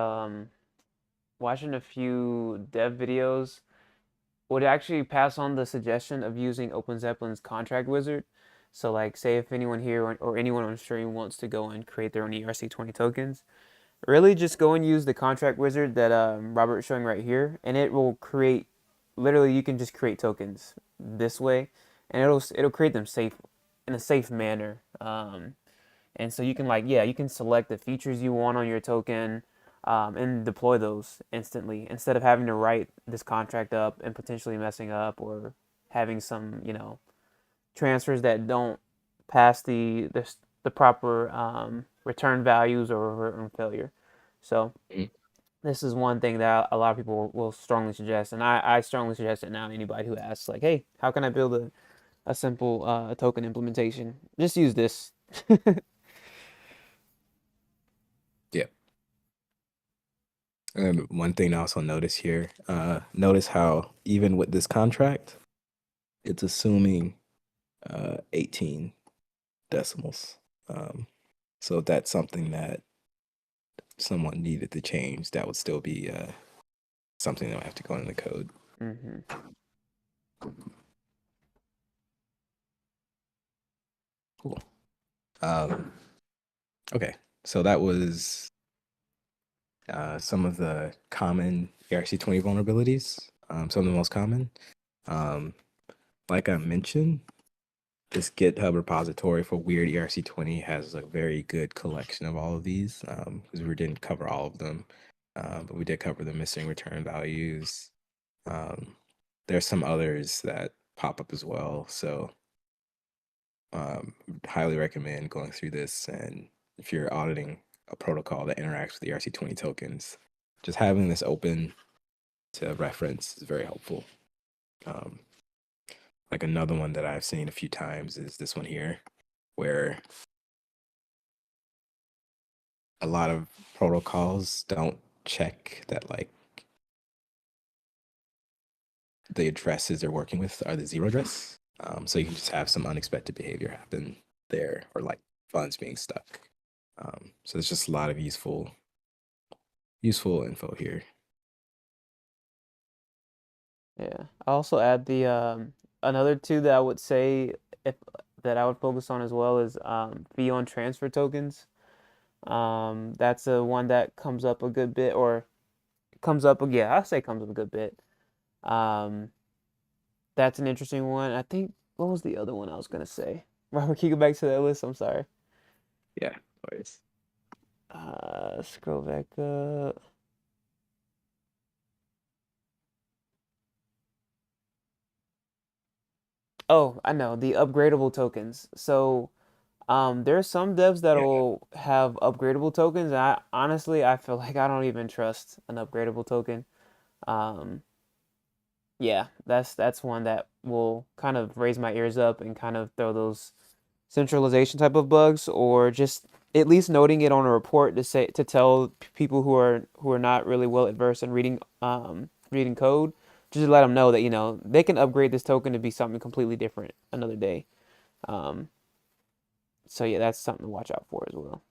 watching a few dev videos would actually pass on the suggestion of using OpenZeppelin's contract wizard. So like say if anyone here or anyone on stream wants to go and create their own ERC20 tokens, really just go and use the contract wizard that Robert's showing right here, and it will create, literally you can just create tokens this way, and it'll create them safe in a safe manner. And so you can like, yeah, you can select the features you want on your token, and deploy those instantly instead of having to write this contract up and potentially messing up or having some, transfers that don't pass the proper return values or return failure. So Mhm. this is one thing that a lot of people will strongly suggest, and I strongly suggest it now to anybody who asks, like, hey, how can I build a simple token implementation? Just use this. Yeah. And one thing I also notice here, notice how even with this contract, it's assuming 18 decimals. So if that's something that someone needed to change, that would still be something that would have to go in the code. Mm-hmm. Cool. Okay, so that was some of the common ERC20 vulnerabilities, some of the most common. Like I mentioned, this GitHub repository for Weird ERC20 has a very good collection of all of these, because we didn't cover all of them, but we did cover the missing return values. There's some others that pop up as well, so highly recommend going through this. And if you're auditing a protocol that interacts with the ERC20 tokens, just having this open to reference is very helpful. Like another one that I've seen a few times is this one here, where a lot of protocols don't check that like the addresses they're working with are the zero address. So you can just have some unexpected behavior happen there, or like funds being stuck. So there's just a lot of useful info here. Yeah. I also add the another two that I would say if that I would focus on as well is fee on transfer tokens. That's a one that comes up a good bit, or comes up, yeah, I'll say comes up a good bit. Um, that's an interesting one. I think, what was the other one I was gonna say? Robert, can you go back to that list? I'm sorry. Yeah, always. Scroll back up. Oh, I know, the upgradable tokens. So, there's some devs Yeah. that'll have upgradable tokens, and I feel like I don't even trust an upgradable token. Um, yeah, that's one that will kind of raise my ears up and kind of throw those centralization type of bugs, or just at least noting it on a report to tell people who are not really well adversed in reading code, just to let them know that they can upgrade this token to be something completely different another day. Um, so yeah, that's something to watch out for as well.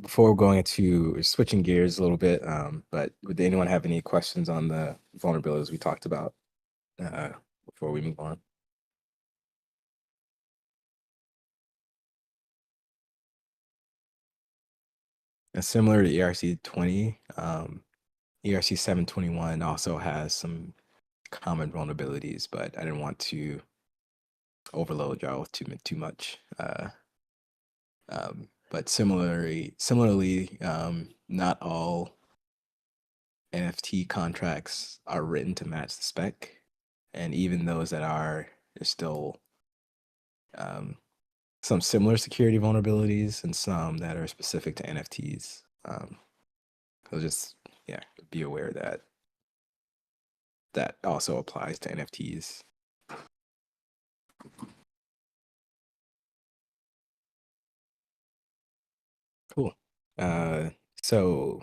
Before going into switching gears a little bit, but would anyone have any questions on the vulnerabilities we talked about before we move on? And similar to ERC20, ERC 721 also has some common vulnerabilities, but I didn't want to overload y'all with too much. But similarly, not all NFT contracts are written to match the spec, and even those that are, there's still some similar security vulnerabilities and some that are specific to NFTs. So just be aware that that also applies to NFTs. Cool. So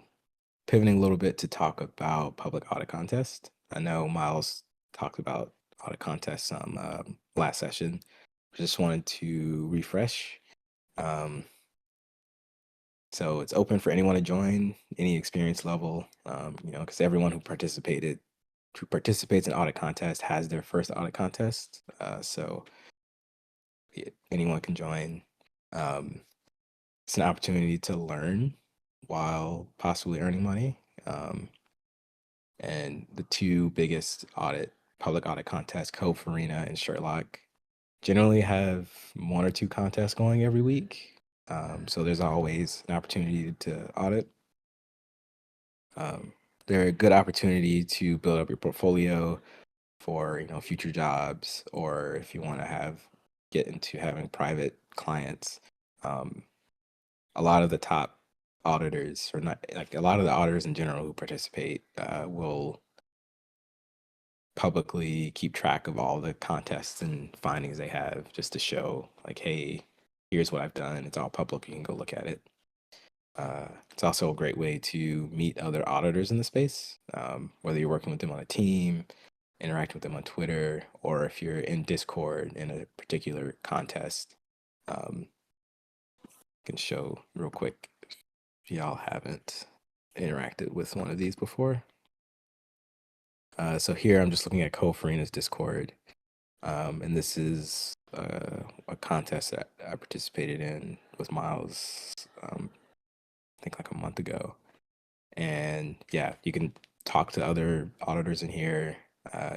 pivoting a little bit to talk about public audit contest. I know Miles talked about audit contest last session. Just wanted to refresh. So it's open for anyone to join, any experience level, because everyone who participates in audit contest has their first audit contest. So anyone can join. It's an opportunity to learn while possibly earning money. And the two biggest public audit contests, Code Farina and Sherlock, generally have one or two contests going every week. So there's always an opportunity to audit. They're a good opportunity to build up your portfolio for future jobs, or if you want to get into having private clients. A lot of the top auditors, or not, like a lot of the auditors in general who participate, will publicly keep track of all the contests and findings they have, just to show like, hey, here's what I've done. It's all public. You can go look at it. It's also a great way to meet other auditors in the space, whether you're working with them on a team, interacting with them on Twitter, or if you're in Discord in a particular contest. Can show real quick if y'all haven't interacted with one of these before. So here I'm just looking at Code Farina's Discord, and this is a contest that I participated in with Miles, I think like a month ago. And yeah, you can talk to other auditors in here.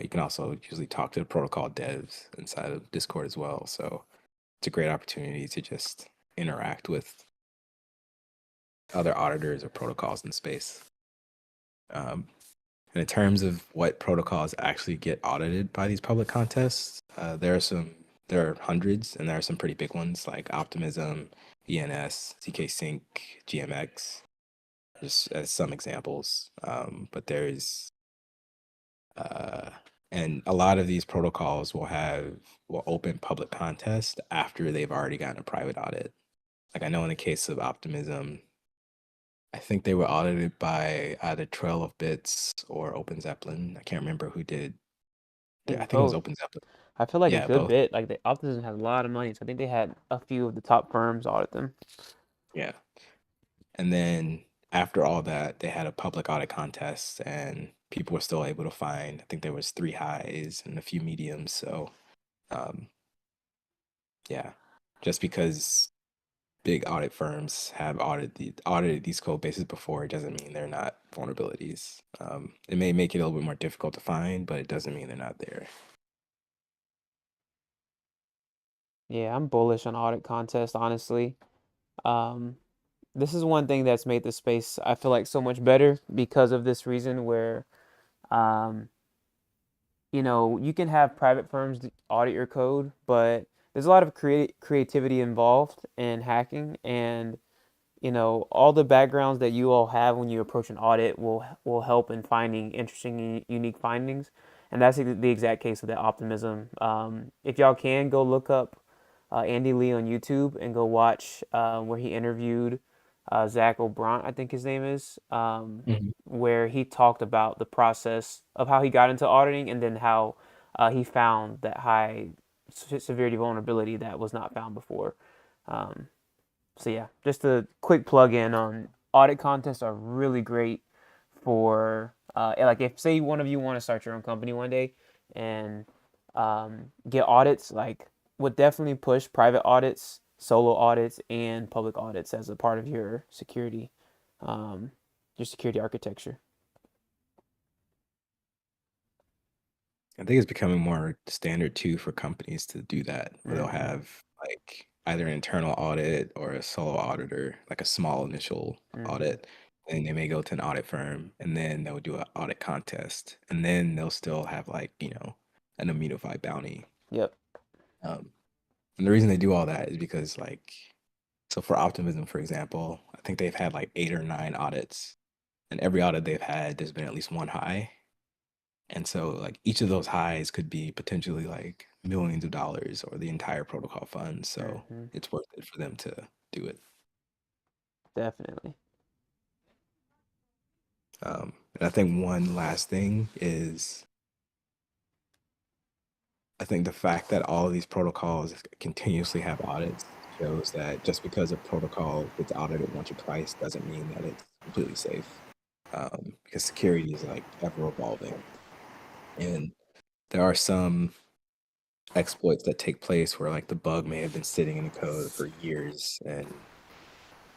You can also usually talk to the protocol devs inside of Discord as well. So it's a great opportunity to just interact with other auditors or protocols in space. And in terms of what protocols actually get audited by these public contests, there are hundreds, and there are some pretty big ones like Optimism, ENS, zkSync, GMX, just as some examples. But there's and a lot of these protocols will open public contests after they've already gotten a private audit. Like I know in the case of Optimism, I think they were audited by either Trail of Bits or Open Zeppelin. I can't remember who did. I think it was both. Open Zeppelin. I feel like a Yeah, good both. bit. Like the Optimism has a lot of money, so I think they had a few of the top firms audit them. Yeah. And then after all that, they had a public audit contest, and people were still able to find, I think there was 3 highs and a few mediums. So, yeah, just because big audit firms have audited these code bases before, it doesn't mean they're not vulnerabilities. It may make it a little bit more difficult to find, but it doesn't mean they're not there. Yeah, I'm bullish on audit contests, honestly. This is one thing that's made the space, I feel like, so much better because of this reason where, um, you can have private firms audit your code, but there's a lot of creativity involved in hacking, and all the backgrounds that you all have when you approach an audit will help in finding interesting, unique findings, and that's the exact case of the Optimism. If y'all can go look up Andy Lee on YouTube and go watch where he interviewed Zach O'Brien, I think his name is, where he talked about the process of how he got into auditing and then how he found that high severity vulnerability that was not found before. So yeah, just a quick plug in on audit contests are really great for like if say one of you want to start your own company one day and get audits, like would definitely push private audits, solo audits, and public audits as a part of your security architecture. I think it's becoming more standard too for companies to do that, where they'll have like either an internal audit or a solo auditor, like a small initial audit. And they may go to an audit firm, and then they'll do an audit contest, and then they'll still have like an immunified bounty. Yep. And the reason they do all that is because, like, so for Optimism, for example, I think they've had like 8 or 9 audits, and every audit they've had, there's been at least one high. And so, like, each of those highs could be potentially like millions of dollars or the entire protocol fund. So Mm-hmm. it's worth it for them to do it. Definitely. And I think one last thing is, I think the fact that all of these protocols continuously have audits shows that just because a protocol gets audited once or twice doesn't mean that it's completely safe. Because security is like ever evolving, and there are some exploits that take place where like the bug may have been sitting in the code for years and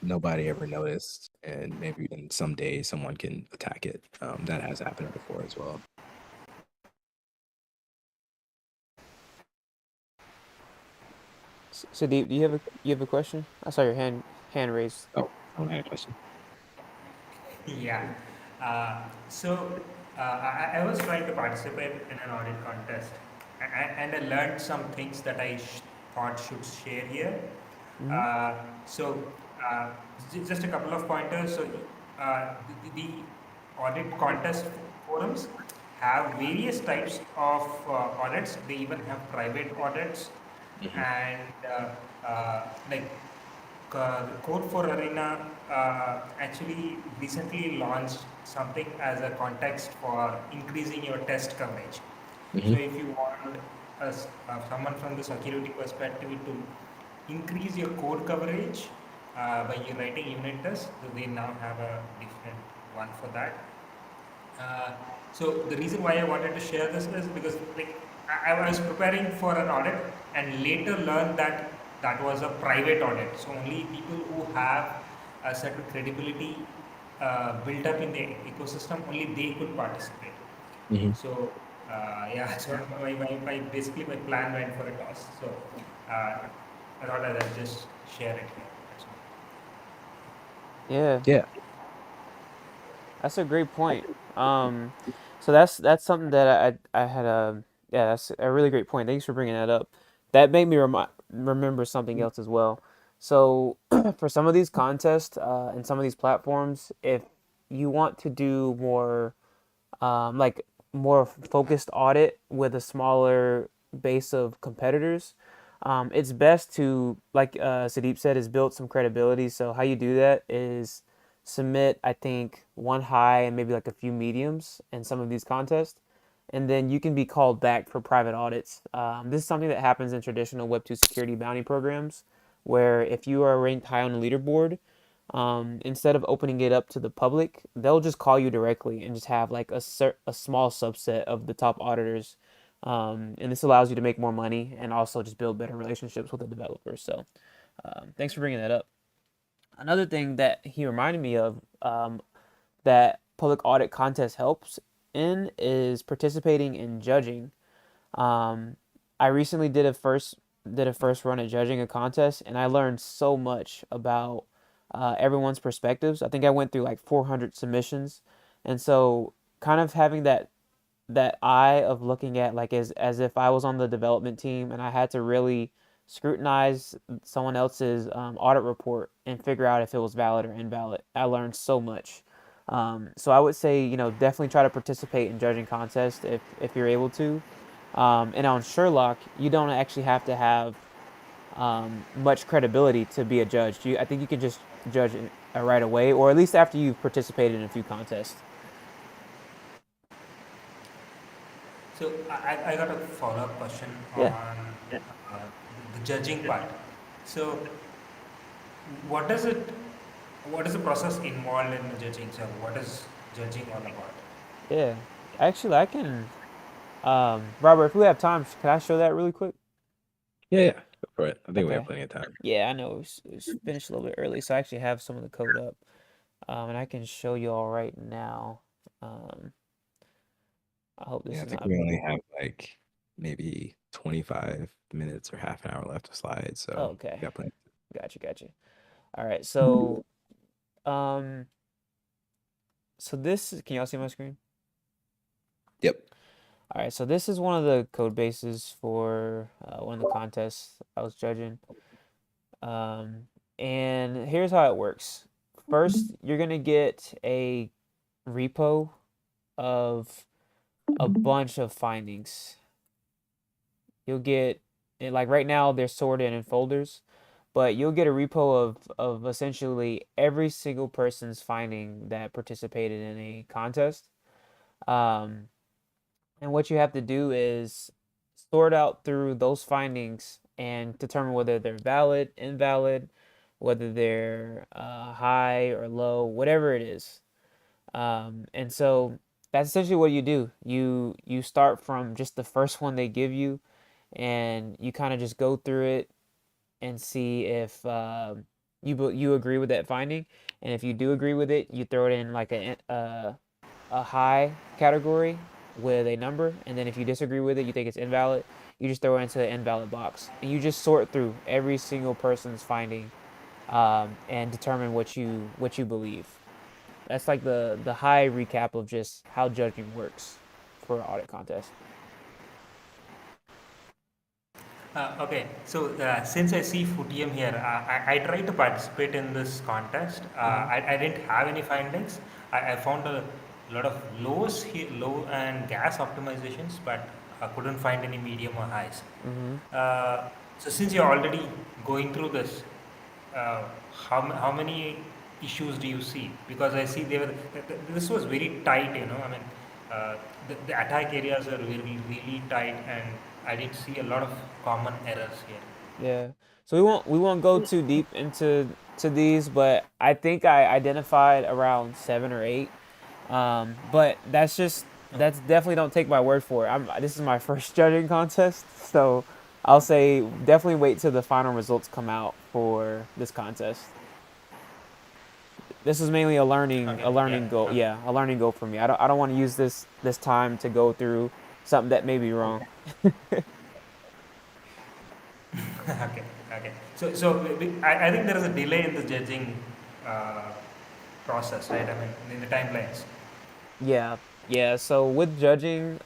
nobody ever noticed, and maybe in some days someone can attack it. That has happened before as well. So do you have a question? I saw your hand raised. Oh, I don't have a question. Yeah. So I was trying to participate in an audit contest, and I learned some things that I thought should share here. Mm-hmm. Uh, so uh, just a couple of pointers. So the audit contest forums have various types of audits. They even have private audits, Mm-hmm. and like Code for Arena actually recently launched something as a context for increasing your test coverage. So Mm-hmm. if you want someone from the security perspective to increase your code coverage by you writing unit tests, so they now have a different one for that. Uh, so the reason why I wanted to share this is because like I was preparing for an audit and later learned that that was a private audit. So only people who have a certain credibility built up in the ecosystem, only they could participate. Mm-hmm. So yeah, so basically my plan went for a toss. So I thought I'd just share it here. That's all. Yeah, Yeah. that's a great point. So that's something that I had yeah, that's a really great point. Thanks for bringing that up. That made me remember something else as well. So for some of these contests and some of these platforms, if you want to do like more focused audit with a smaller base of competitors, it's best to, like Sadeep said, is build some credibility. So how you do that is submit, I think, one high and maybe like a few mediums in some of these contests, and then you can be called back for private audits. This is something that happens in traditional Web2 security bounty programs, where if you are ranked high on the leaderboard, instead of opening it up to the public, they'll just call you directly and just have like a small subset of the top auditors. And this allows you to make more money and also just build better relationships with the developers. So thanks for bringing that up. Another thing that he reminded me of, that public audit contest helps in, is participating in judging. Um, I recently did a first run at judging a contest, and I learned so much about everyone's perspectives. I think I went through like 400 submissions, and so kind of having that eye of looking at, like, as if I was on the development team and I had to really scrutinize someone else's audit report and figure out if it was valid or invalid. I learned so much. So I would say, definitely try to participate in judging contests if you're able to. And on Sherlock, you don't actually have to have much credibility to be a judge. I think you can just judge it right away, or at least after you've participated in a few contests. So I got a follow-up question Yeah. on the judging part. So what does it, what is the process involved in the judging? So what is judging all about? Yeah. Actually, I can. Robert, if we have time, can I show that really quick? Yeah. Go for it. I think we have Okay. plenty of time. Yeah, I know it was finished a little bit early, so I actually have some of the code up, and I can show you all right now. Um, I hope this Yeah, I is think not. we only have like maybe 25 minutes or half an hour left of slides, Oh, so okay. we got plenty. Gotcha. All right, so this can y'all see my screen? Yep. All right, so this is one of the code bases for one of the contests I was judging. Um, and here's how it works. First, you're gonna get a repo of a bunch of findings. You'll get like right now they're sorted in folders, but you'll get a repo of essentially every single person's finding that participated in a contest. Um, and what you have to do is sort out through those findings and determine whether they're valid, invalid, whether they're high or low, whatever it is. And so that's essentially what you do. You start from just the first one they give you, and you kind of just go through it and see if you agree with that finding. And if you do agree with it, you throw it in like a high category with a number, and then if you disagree with it, you think it's invalid, you just throw it into the invalid box, and you just sort through every single person's finding, and determine what you believe. That's like the high recap of just how judging works for an audit contest. Okay, so since I see Futium here, I tried to participate in this contest. I didn't have any findings. I found a lot of lows here, low and gas optimizations, but I couldn't find any medium or highs. Mm-hmm. So since you're already going through this, uh, how many issues do you see? Because I see this was very tight. I mean, the attack areas are really really tight, and I did see a lot of common errors here. Yeah. So we won't go too deep into these, but I think I identified around 7 or 8. But that's definitely, don't take my word for it. This is my first judging contest, so I'll say definitely wait till the final results come out for this contest. This is mainly a learning Okay, a yeah, learning goal. okay. Yeah, a learning goal for me. I don't want to use this time to go through something that may be wrong. Okay, okay. I think there is a delay in the judging uh, process, right? I mean, in the timelines. Yeah, yeah. So with judging,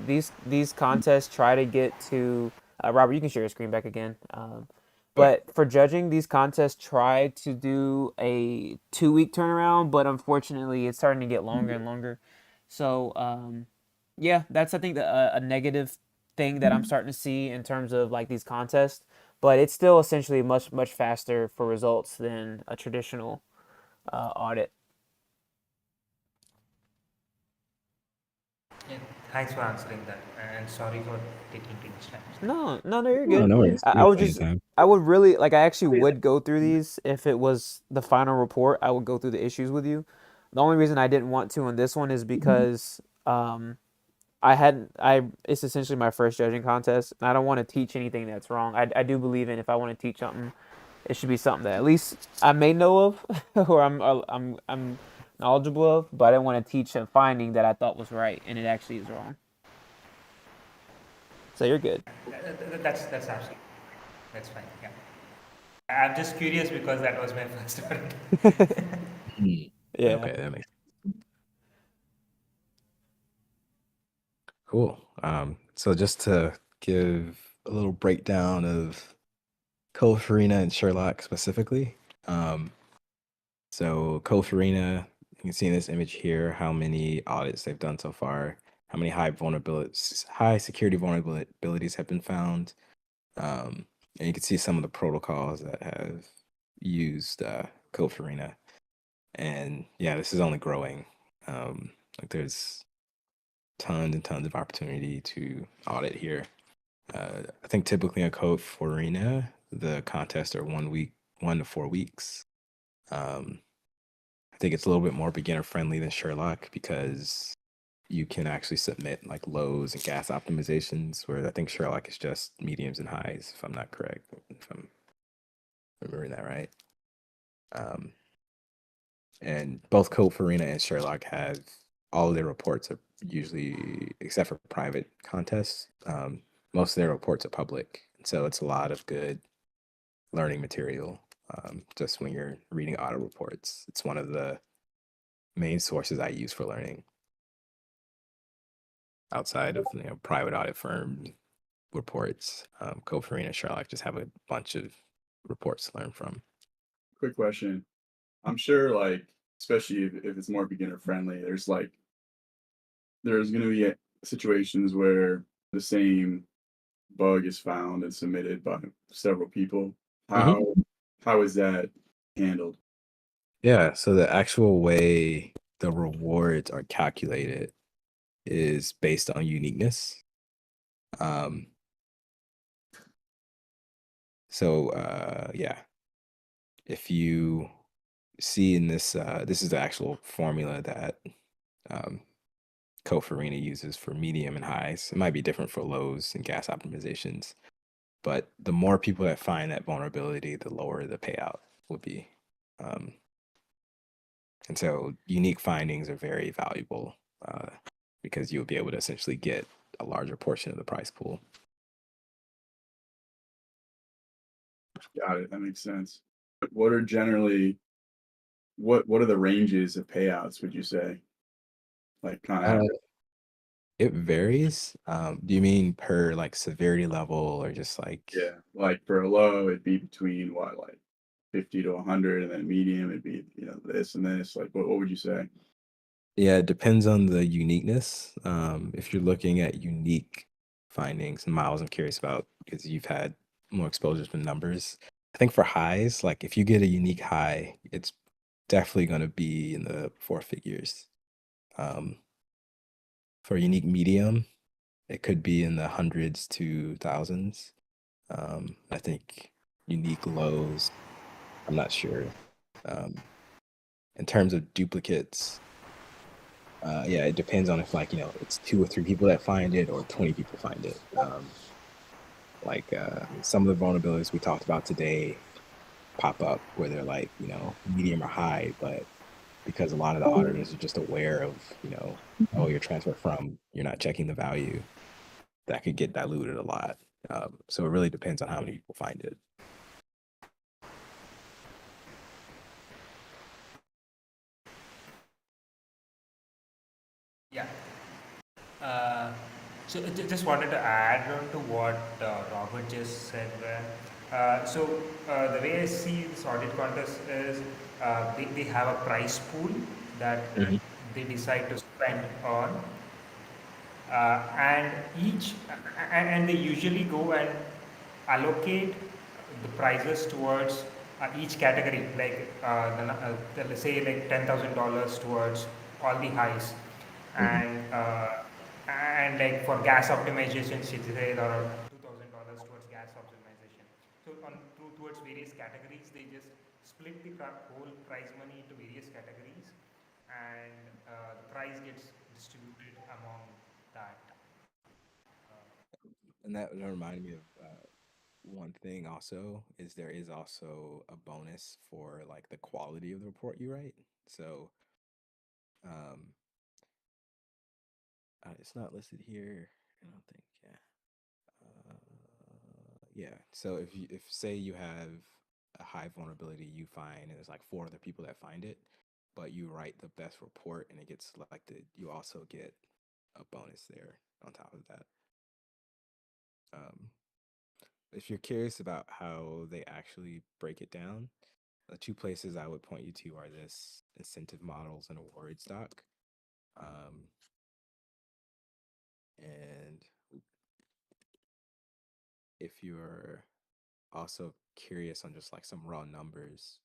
these contests try to get to Robert. You can share your screen back again. Okay. But for judging, these contests try to do a 2 week turnaround, but unfortunately, it's starting to get longer and longer. So yeah, that's I think a negative thing that I'm starting to see in terms of like these contests. But it's still essentially much faster for results than a traditional audit. Yeah, thanks for answering that, and sorry for taking too much time. No, you're No, good. no worries. I We have would plenty of just, time. I would really like, I actually would go through these if it was the final report. I would go through the issues with you. The only reason I didn't want to on this one is because I hadn't, it's essentially my first judging contest, and I don't want to teach anything that's wrong. I do believe in if I want to teach something, it should be something that at least I may know of or I'm knowledgeable of, but I didn't want to teach a finding that I thought was right and it actually is wrong. So you're good. That's absolutely that's fine. Yeah, I'm just curious because that was my first audit. Yeah. Okay, that makes cool. So just to give a little breakdown of Code Farina and Sherlock specifically. So Code Farina, you can see in this image here how many audits they've done so far, how many high security vulnerabilities have been found. And you can see some of the protocols that have used Code Farina. And yeah, this is only growing. Like there's tons and tons of opportunity to audit here. I think typically on Code Farina, the contests are 1 week, 1 to 4 weeks. I think it's a little bit more beginner friendly than Sherlock because you can actually submit like lows and gas optimizations, where I think Sherlock is just mediums and highs, if I'm not correct, if I'm remembering that right. And both Code Farina and Sherlock have all of their reports are usually, except for private contests, most of their reports are public. So it's a lot of good learning material. Just when you're reading audit reports, it's one of the main sources I use for learning outside of private audit firms, reports. Code for Arena, Sherlock just have a bunch of reports to learn from. Quick question. I'm sure, like, especially if it's more beginner friendly, there's going to be situations where the same bug is found and submitted by several people. Mhm. How is that handled? Yeah, so the actual way the rewards are calculated is based on uniqueness. Um, yeah, if you see in this, this is the actual formula that Code for Arena uses for medium and highs. It might be different for lows and gas optimizations, but the more people that find that vulnerability, the lower the payout would be. And so unique findings are very valuable because you'll be able to essentially get a larger portion of the prize pool. Got it. That makes sense. What are generally what are the ranges of payouts, would you say? Like kind of Uh, average? it varies. Do you mean per like severity level or just like? Yeah. Like for a low, it'd be between what, like 50 to 100, and then medium, it'd be, this and this. Like what would you say? Yeah, it depends on the uniqueness. If you're looking at unique findings, Miles, I'm curious about because you've had more exposure to numbers. I think for highs, like if you get a unique high, it's definitely going to be in the four figures. For a unique medium, it could be in the hundreds to thousands. I think unique lows, I'm not sure. In terms of duplicates, yeah, it depends on if like, it's 2 or 3 people that find it or 20 people find it. Some of the vulnerabilities we talked about today pop up where they're like, medium or high, but because a lot of the auditors are just aware of, oh, you're transferred from, you're not checking the value, that could get diluted a lot. So it really depends on how many people find it. Yeah. So just wanted to add on to what Robert just said there. The way I see this audit contest is they have a price pool that Mhm. they decide to spend on, and and they usually go and allocate the prizes towards each category, like let's say like $10,000 towards all the highs, Mhm. and like for gas optimization, she said around $2,000 towards gas optimization. So towards various categories, they just split the whole prize money into various categories, and the prize gets distributed among that. And that reminded me of one thing also is there is also a bonus for like the quality of the report you write. So um, it's not listed here. I don't think. Yeah. Yeah. So if say you have a high vulnerability you find and there's like 4 other people that find it, but you write the best report and it gets selected, you also get a bonus there on top of that. If you're curious about how they actually break it down, the 2 places I would point you to are this incentive models and awards doc. And if you're also curious on just like some raw numbers,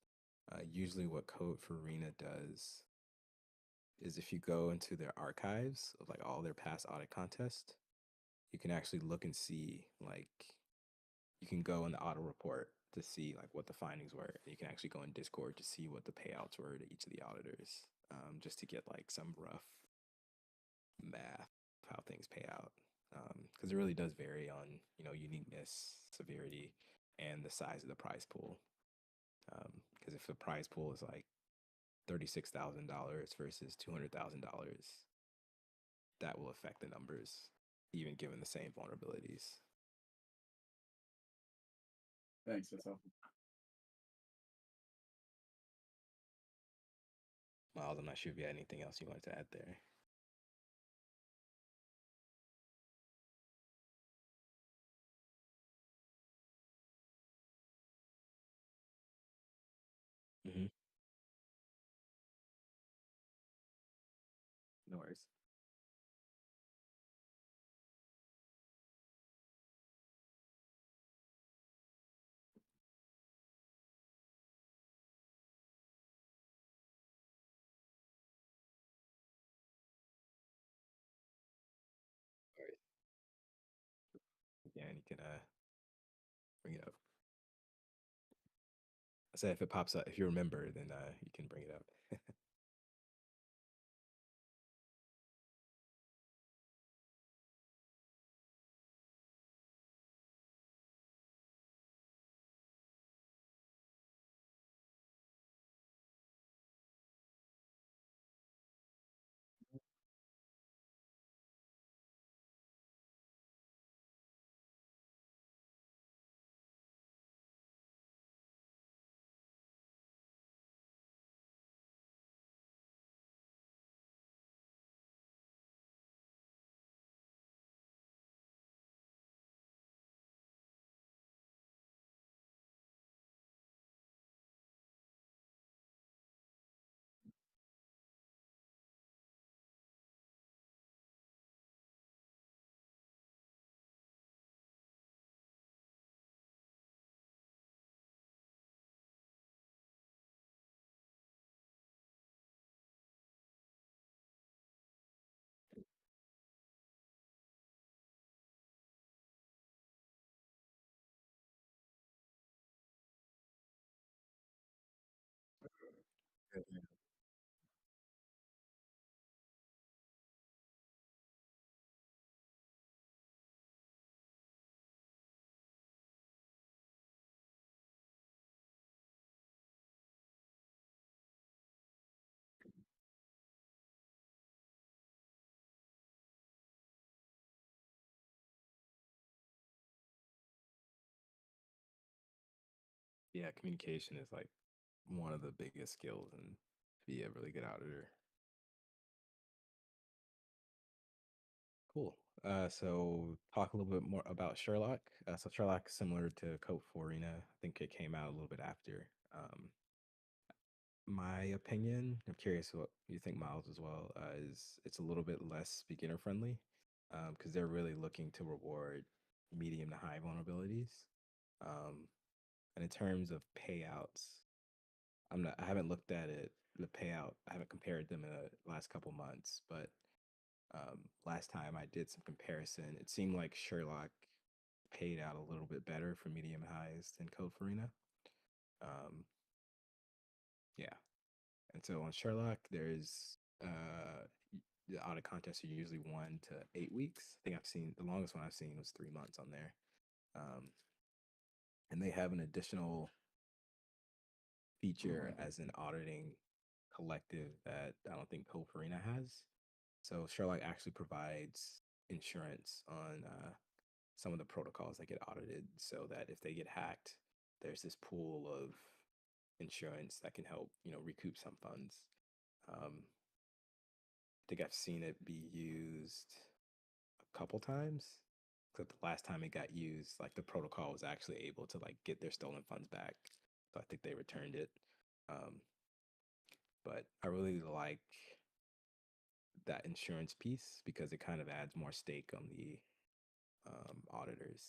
usually what Code for Arena does is if you go into their archives of like all their past audit contests, you can actually look and see like you can go in the audit report to see like what the findings were. You can actually go in Discord to see what the payouts were to each of the auditors, just to get like some rough math of how things pay out. Because it really does vary on uniqueness, severity, and the size of the prize pool. Because if the prize pool is like $36,000 versus $200,000, that will affect the numbers, even given the same vulnerabilities. Thanks. That's helpful. Miles, I'm not sure if you had anything else you wanted to add there. can bring it up. I said if it pops up, if you remember, then you can bring it up. Yeah, communication is like one of the biggest skills and to be a really good auditor. Cool. So talk a little bit more about Sherlock. So Sherlock is similar to Code 4 Arena. I think it came out a little bit after. My opinion, I'm curious what you think, Miles, as well, is it's a little bit less beginner friendly because they're really looking to reward medium to high vulnerabilities. Um, and in terms of payouts, I haven't looked at it, the payout, I haven't compared them in the last couple months, but last time I did some comparison, it seemed like Sherlock paid out a little bit better for medium highs than Code Farina. Um, yeah. And so on Sherlock, there's the audit contests are usually 1 to 8 weeks. I think I've seen the longest one I've seen was 3 months on there. And they have an additional feature as an auditing collective that I don't think Code Farina has. So Sherlock actually provides insurance on some of the protocols that get audited so that if they get hacked, there's this pool of insurance that can help, recoup some funds. I think I've seen it be used a couple times. But the last time it got used, like the protocol was actually able to like get their stolen funds back. So I think they returned it. Um, but I really like that insurance piece because it kind of adds more stake on the auditors.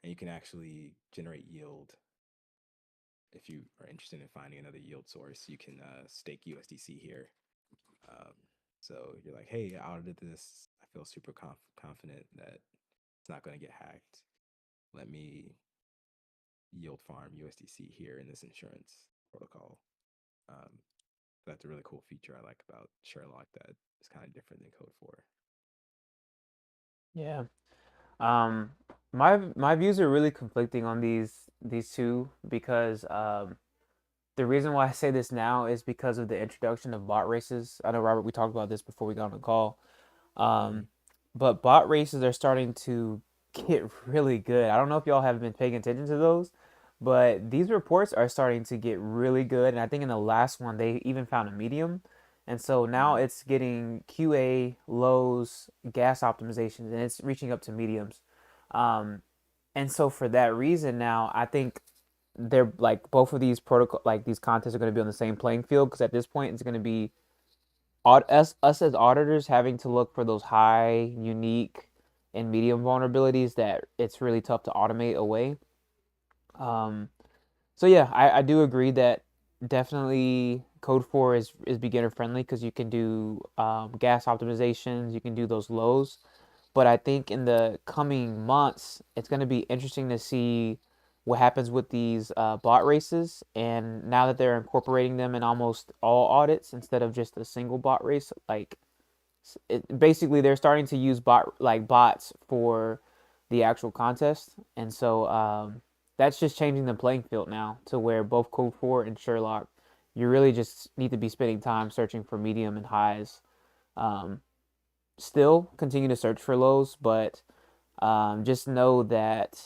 And you can actually generate yield. If you are interested in finding another yield source, you can stake USDC here. So you're like, hey, I audited this. I feel super confident that it's not going to get hacked. Let me yield farm USDC here in this insurance protocol. That's a really cool feature I like about Sherlock that is kind of different than Code 4. Yeah. Um, my views are really conflicting on these two because the reason why I say this now is because of the introduction of bot races. I know, Robert, we talked about this before we got on the call. But bot races are starting to get really good. I don't know if y'all have been paying attention to those, but these reports are starting to get really good. And I think in the last one, they even found a medium. And so now it's getting QA, lows, gas optimizations, and it's reaching up to mediums. Um, and so for that reason, now I think they're like both of these protocol, like these contests are going to be on the same playing field because at this point it's going to be us as auditors having to look for those high, unique, and medium vulnerabilities that it's really tough to automate away. Um, so yeah, I do agree that definitely Code 4 is beginner friendly because you can do gas optimizations, you can do those lows. But I think in the coming months, it's going to be interesting to see what happens with these bot races. And now that they're incorporating them in almost all audits instead of just a single bot race, like basically they're starting to use bots for the actual contest, and so that's just changing the playing field now to where both Code 4 and Sherlock, you really just need to be spending time searching for medium and highs. Um, Still continue to search for lows, but just know that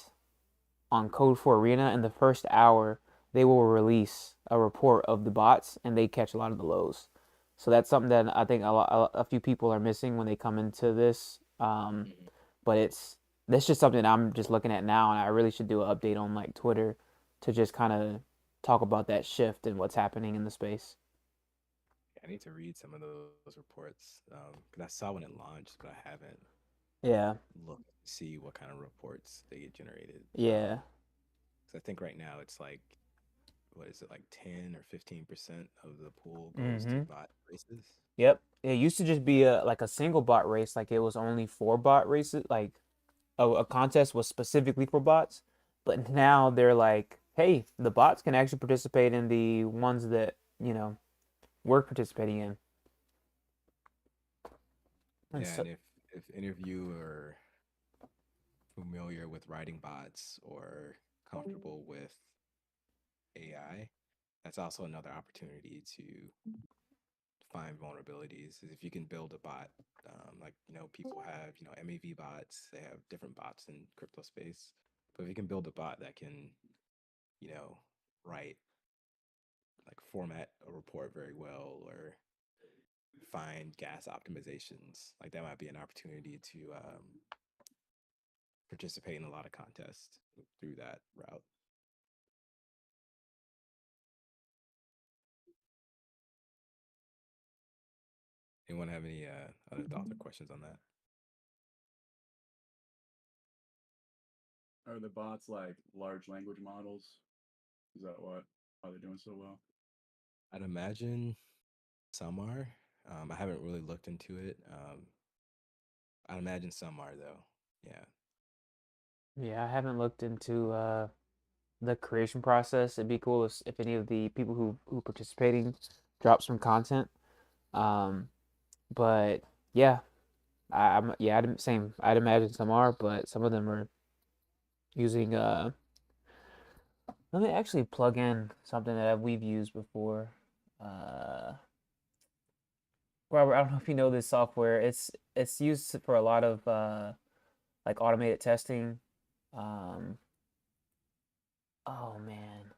on Code 4 Arena in the first hour, they will release a report of the bots and they catch a lot of the lows. So that's something that I think a few people are missing when they come into this. But that's just something I'm just looking at now, and I really should do an update on like Twitter to just kind of talk about that shift and what's happening in the space. I need to read some of those reports because I saw when it launched, but I haven't Yeah, looked to see what kind of reports they get generated. yeah. So I think right now it's like, what is it, like 10 or 15% of the pool goes to Mm-hmm. bot races? Yep. It used to just be a single bot race, like it was only 4 bot races, like a contest was specifically for bots. But now they're like, hey, the bots can actually participate in the ones that, we're participating in. And Yeah, so, and if any of you are familiar with writing bots or comfortable with AI, that's also another opportunity to find vulnerabilities. Is if you can build a bot, like people have MAV bots, they have different bots in crypto space, but if you can build a bot that can you know write, like format a report very well, or find gas optimizations, like that might be an opportunity to participate in a lot of contests through that route. Anyone have any other thoughts or questions on that? Are the bots like large language models? Is that why they're doing so well? I'd imagine some are. I haven't really looked into it. I'd imagine some are though. Yeah. yeah, I haven't looked into the creation process. It'd be cool if any of the people who participating drop some content. Um, but yeah, same. I'd imagine some are, but some of them are using let me actually plug in something that we've used before. Uh, Robert, I don't know if you know this software. It's used for a lot of like automated testing. Um, oh man,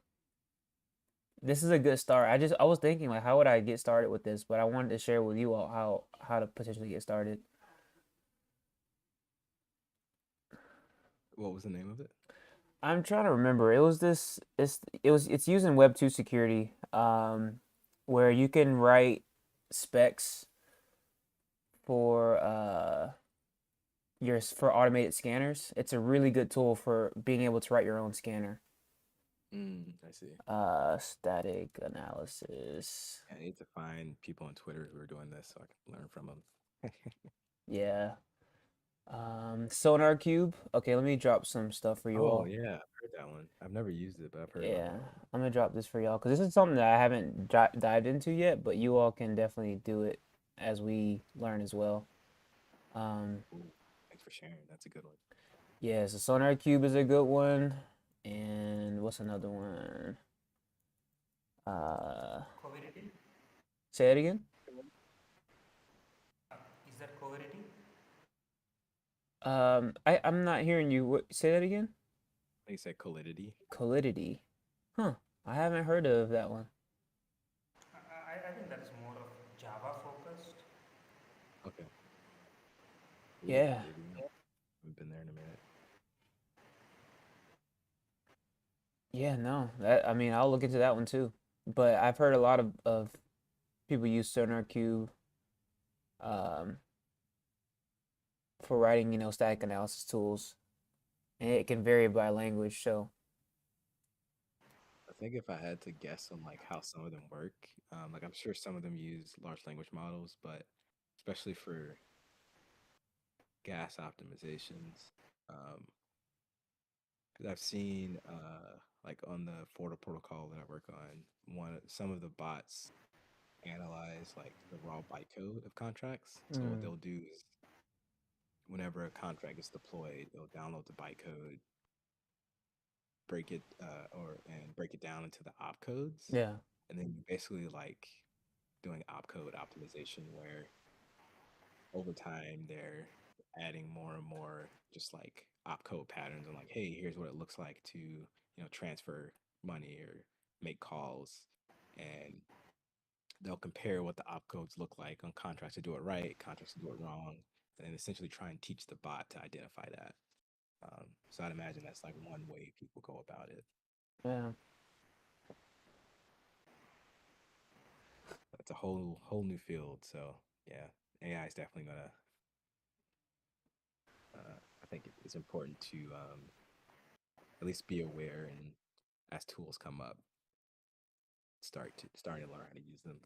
this is a good start. I was thinking like how would I get started with this, but I wanted to share with you all how to potentially get started. What was the name of it? I'm trying to remember. It was this. It's using Web 2 security, where you can write specs for for automated scanners. It's a really good tool for being able to write your own scanner. I see. Static analysis. I need to find people on Twitter who are doing this so I can learn from them. Yeah. Sonar Cube. Okay, let me drop some stuff for you Oh all. yeah, I've heard that one. I've never used it, but I've heard about Yeah, that one. I'm gonna drop this for y'all because this is something that I haven't dived into yet, but you all can definitely do it as we learn as well. Um, Ooh, thanks for sharing. That's a good one. yeah, so Sonar Cube is a good one, and what's another one? Uh, Coverity? Say it again. Is that coverity? I'm not hearing you. Say that again. They say Solidity. Solidity. Huh. I haven't heard of that one. I think that is more of Java focused. Okay. Ooh, Yeah. maybe. Haven't been there in a minute. Yeah, no. I mean, I'll look into that one too. But I've heard a lot of people use Sonar Cube um, for writing, static analysis tools. And it can vary by language, so I think if I had to guess on like how some of them work, like I'm sure some of them use large language models, but especially for gas optimizations. Because I've seen like on the Forta protocol that I work on, some of the bots analyze like the raw bytecode of contracts. So what they'll do is whenever a contract is deployed, they'll download the bytecode, break it and break it down into the opcodes. Yeah. And then you basically like doing opcode optimization where over time they're adding more and more just like opcode patterns and like, hey, here's what it looks like to, transfer money or make calls. And they'll compare what the opcodes look like on contracts to do it right, contracts to do it wrong, and then essentially try and teach the bot to identify that. So I'd imagine that's like one way people go about it. Yeah. It's a whole new field. So yeah, AI is definitely gonna. I think it's important to at least be aware, and as tools come up, starting to learn how to use them.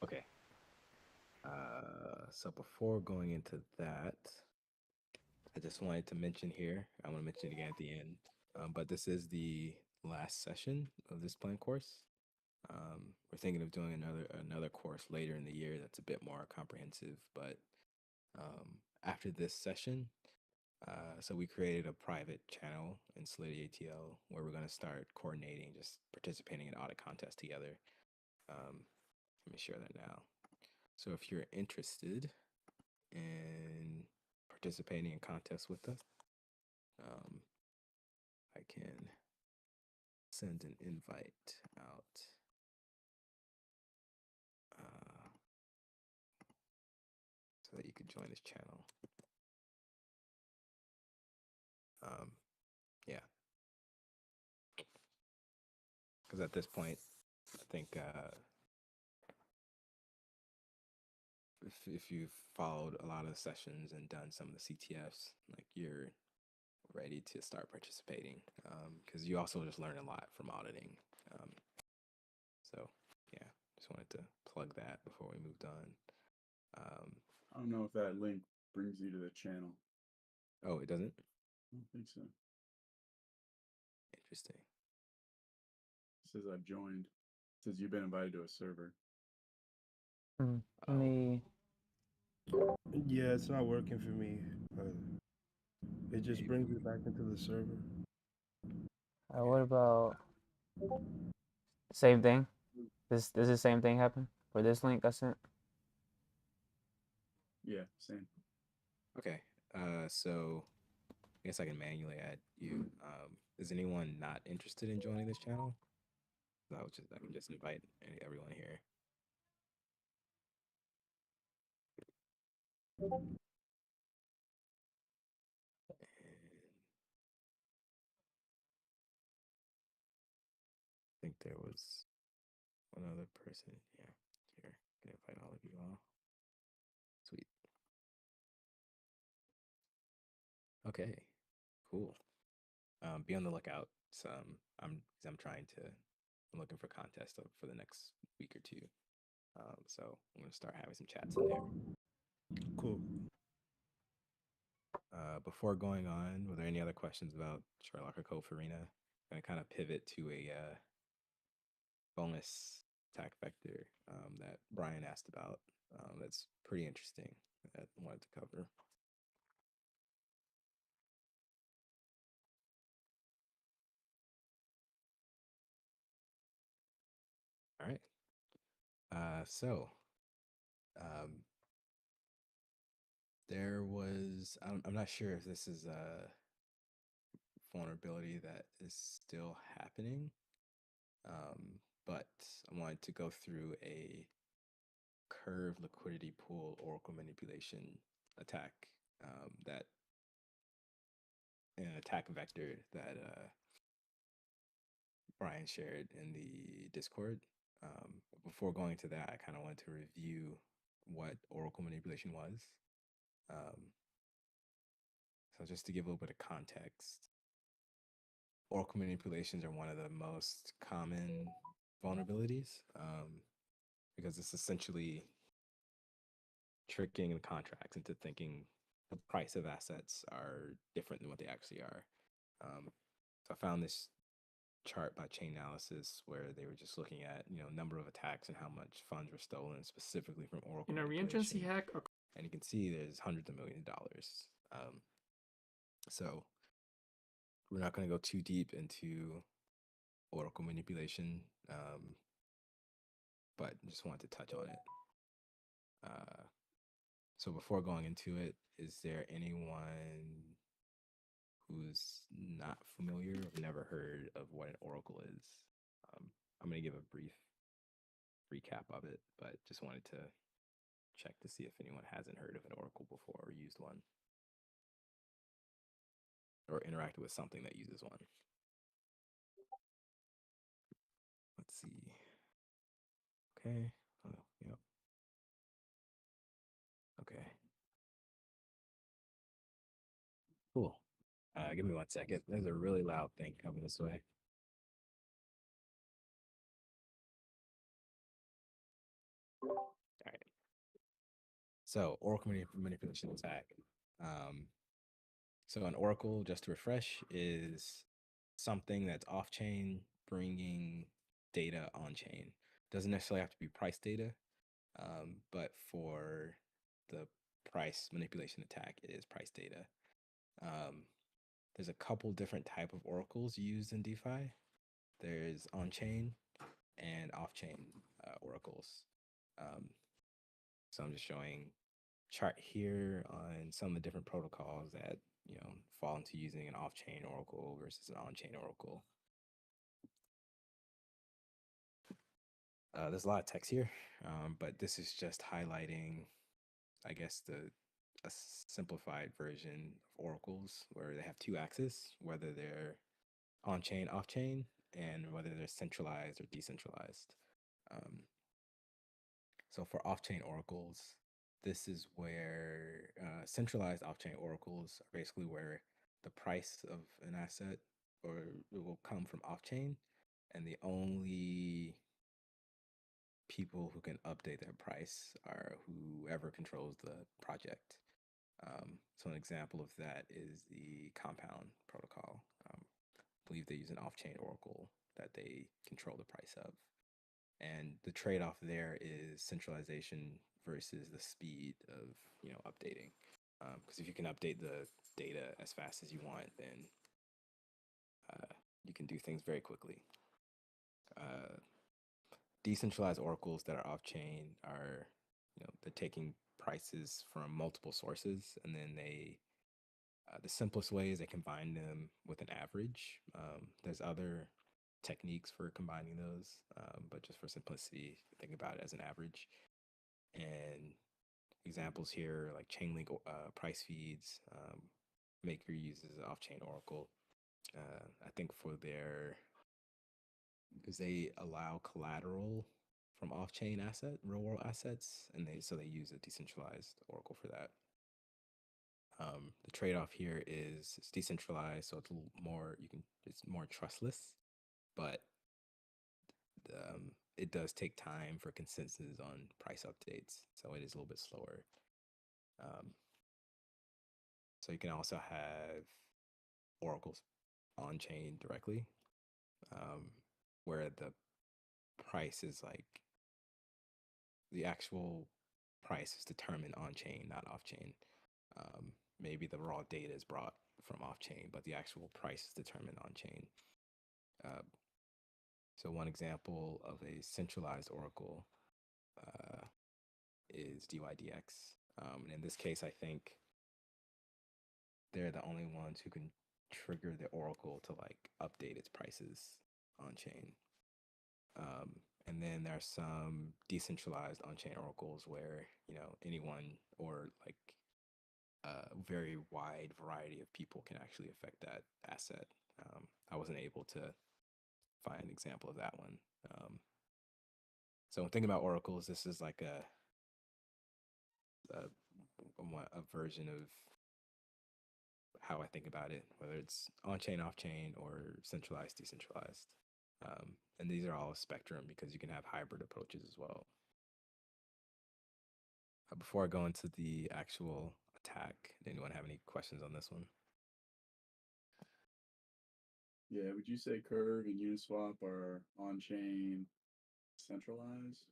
Okay. So before going into that, I just wanted to mention here. I want to mention it again at the end. But this is the last session of this plan course. We're thinking of doing another course later in the year that's a bit more comprehensive. But after this session, so we created a private channel in Solidity ATL where we're going to start coordinating, just participating in audit contests together. Let me share that now. So if you're interested in participating in contests with us, I can send an invite out. So that you could join this channel. Yeah. Because at this point, I think if you've followed a lot of the sessions and done some of the CTFs, like you're ready to start participating. Because you also just learn a lot from auditing. So yeah, just wanted to plug that before we moved on. I don't know if that link brings you to the channel. Oh, it doesn't? I don't think so. Interesting. It says I've joined. It says you've been invited to a server. Let me. Yeah, it's not working for me. It just brings me back into the server. What about same thing? Does the same thing happen for this link I sent? Yeah, same. Okay. So I guess I can manually add you. Is anyone not interested in joining this channel? I can just invite everyone here. I think there was one other person. Yeah, here. I can invite all of you all. Sweet. Okay, cool. Be on the lookout. So I'm looking for contests for the next week or two. So I'm gonna start having some chats in there. Cool. Before going on, were there any other questions about Sherlock or Code Farina? I'm gonna kind of pivot to a bonus attack vector that Brian asked about. That's pretty interesting that I wanted to cover. All right. So there was, I'm not sure if this is a vulnerability that is still happening, but I wanted to go through a curve liquidity pool oracle manipulation attack that an attack vector that Brian shared in the Discord. Before going to that, I kind of wanted to review what oracle manipulation was. So just to give a little bit of context, oracle manipulations are one of the most common vulnerabilities. because it's essentially tricking the contracts into thinking the price of assets are different than what they actually are. So I found this chart by Chain Analysis where they were just looking at number of attacks and how much funds were stolen specifically from Oracle In a re-entrancy manipulation. hack, And you can see there's hundreds of millions of dollars. So we're not going to go too deep into Oracle manipulation, but just wanted to touch on it. So before going into it, is there anyone who's not familiar or never heard of what an Oracle is? I'm going to give a brief recap of it, but just wanted to check to see if anyone hasn't heard of an Oracle before or used one or interacted with something that uses one. Let's see. Okay. Oh, yep. Okay. Cool. Give me 1 second. There's a really loud thing coming this way. All right. So Oracle manipulation attack. So an Oracle, just to refresh, is something that's off chain, bringing data on chain. Doesn't necessarily have to be price data, but for the price manipulation attack, it is price data. There's a couple different type of oracles used in DeFi. There's on-chain and off-chain oracles. So I'm just showing chart here on some of the different protocols that fall into using an off-chain oracle versus an on-chain oracle. There's a lot of text here, but this is just highlighting, I guess, a simplified version of oracles where they have two axes, whether they're on-chain, off-chain, and whether they're centralized or decentralized. So for off-chain oracles, this is where centralized off-chain oracles are basically where the price of an asset or it will come from off-chain, and the only people who can update their price are whoever controls the project. So an example of that is the Compound protocol. I believe they use an off-chain oracle that they control the price of. And the trade-off there is centralization versus the speed of updating. Because if you can update the data as fast as you want, then you can do things very quickly. Decentralized oracles that are off-chain are, they're taking prices from multiple sources, and then the simplest way is they combine them with an average. There's other techniques for combining those, but just for simplicity, think about it as an average. And examples here like Chainlink price feeds. Maker uses off-chain oracle. I think because they allow collateral from off-chain real world assets, and they use a decentralized oracle for that. The trade-off here is it's decentralized, so it's a little more it's more trustless, but it does take time for consensus on price updates, so it is a little bit slower. So you can also have oracles on chain directly, where the price is like the actual price is determined on chain, not off chain. Maybe the raw data is brought from off chain, but the actual price is determined on chain. So one example of a centralized oracle is DYDX. And in this case, I think they're the only ones who can trigger the oracle to like update its prices on chain. And then there are some decentralized on-chain oracles where anyone or like a very wide variety of people can actually affect that asset. I wasn't able to find an example of that one. So when thinking about oracles, this is like a version of how I think about it, whether it's on-chain, off-chain, or centralized, decentralized. And these are all a spectrum because you can have hybrid approaches as well. Before I go into the actual attack, anyone have any questions on this one? Yeah, would you say Curve and Uniswap are on-chain centralized?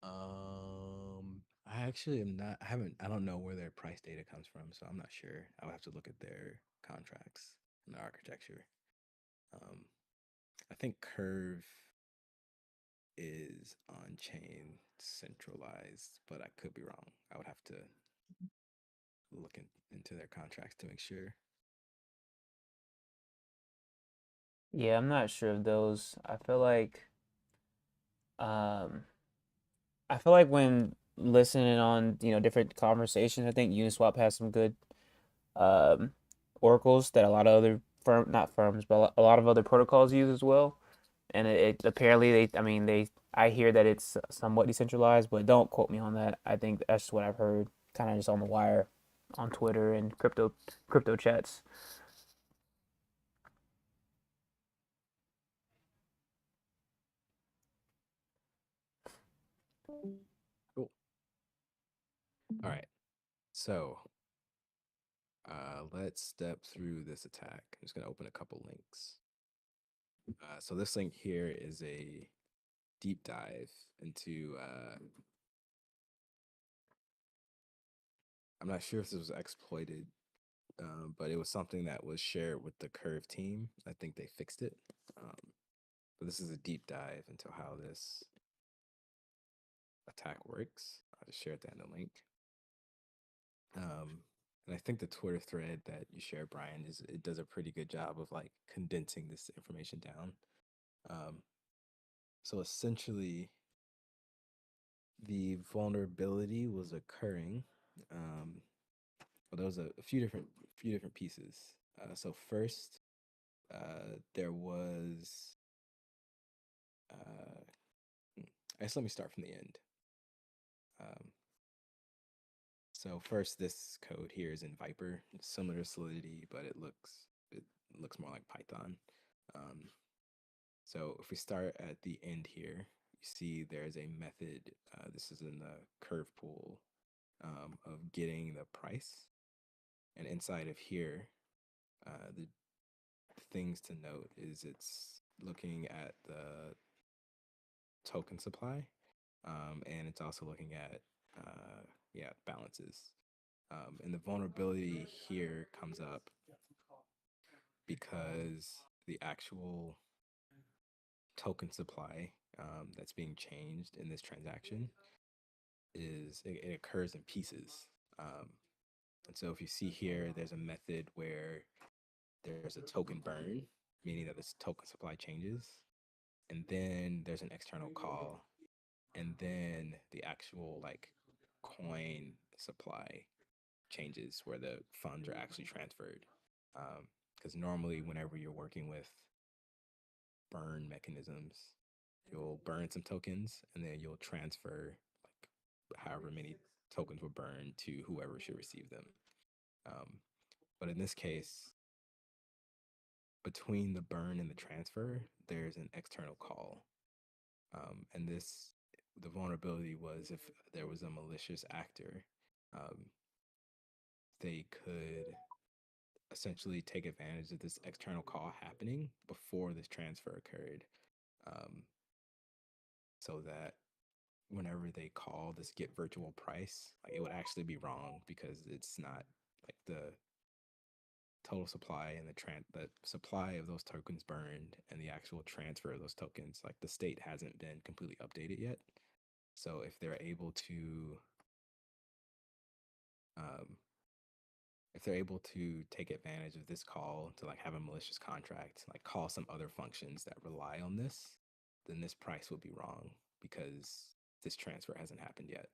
I actually am not. I don't know where their price data comes from, so I'm not sure. I would have to look at their contracts and the architecture. I think Curve is on-chain centralized, but I could be wrong. I would have to look into their contracts to make sure. Yeah, I'm not sure of those. Um, I feel like when listening on, different conversations, I think Uniswap has some good um, oracles that a lot of other not firms, but a lot of other protocols use as well. And it apparently I hear that it's somewhat decentralized, but don't quote me on that. I think that's just what I've heard, kind of just on the wire, on Twitter and crypto chats. Cool. All right. So let's step through this attack. I'm just going to open a couple links. So this link here is a deep dive into, I'm not sure if this was exploited, but it was something that was shared with the Curve team. I think they fixed it. But this is a deep dive into how this attack works. I'll just share it down the link. And I think the Twitter thread that you share, Brian, it does a pretty good job of like condensing this information down. So essentially, the vulnerability was occurring. Well, there was a few different pieces. So first, there was. I guess let me start from the end. So first, this code here is in Viper, it's similar to Solidity, but it looks more like Python. So if we start at the end here, you see there's a method. This is in the curve pool of getting the price, and inside of here, the things to note is it's looking at the token supply, and it's also looking at balances. And the vulnerability here comes up because the actual token supply that's being changed in this transaction it occurs in pieces. And so if you see here, there's a method where there's a token burn, meaning that this token supply changes. And then there's an external call. And then the actual like coin supply changes where the funds are actually transferred. Because normally whenever you're working with burn mechanisms, you'll burn some tokens and then you'll transfer like however many tokens were burned to whoever should receive them. But in this case, between the burn and the transfer, there's an external call. And the vulnerability was if there was a malicious actor, they could essentially take advantage of this external call happening before this transfer occurred. So that whenever they call this get virtual price, like it would actually be wrong because it's not like the total supply and the supply of those tokens burned and the actual transfer of those tokens, like the state hasn't been completely updated yet. So if they're able to take advantage of this call to like have a malicious contract, like call some other functions that rely on this, then this price would be wrong because this transfer hasn't happened yet.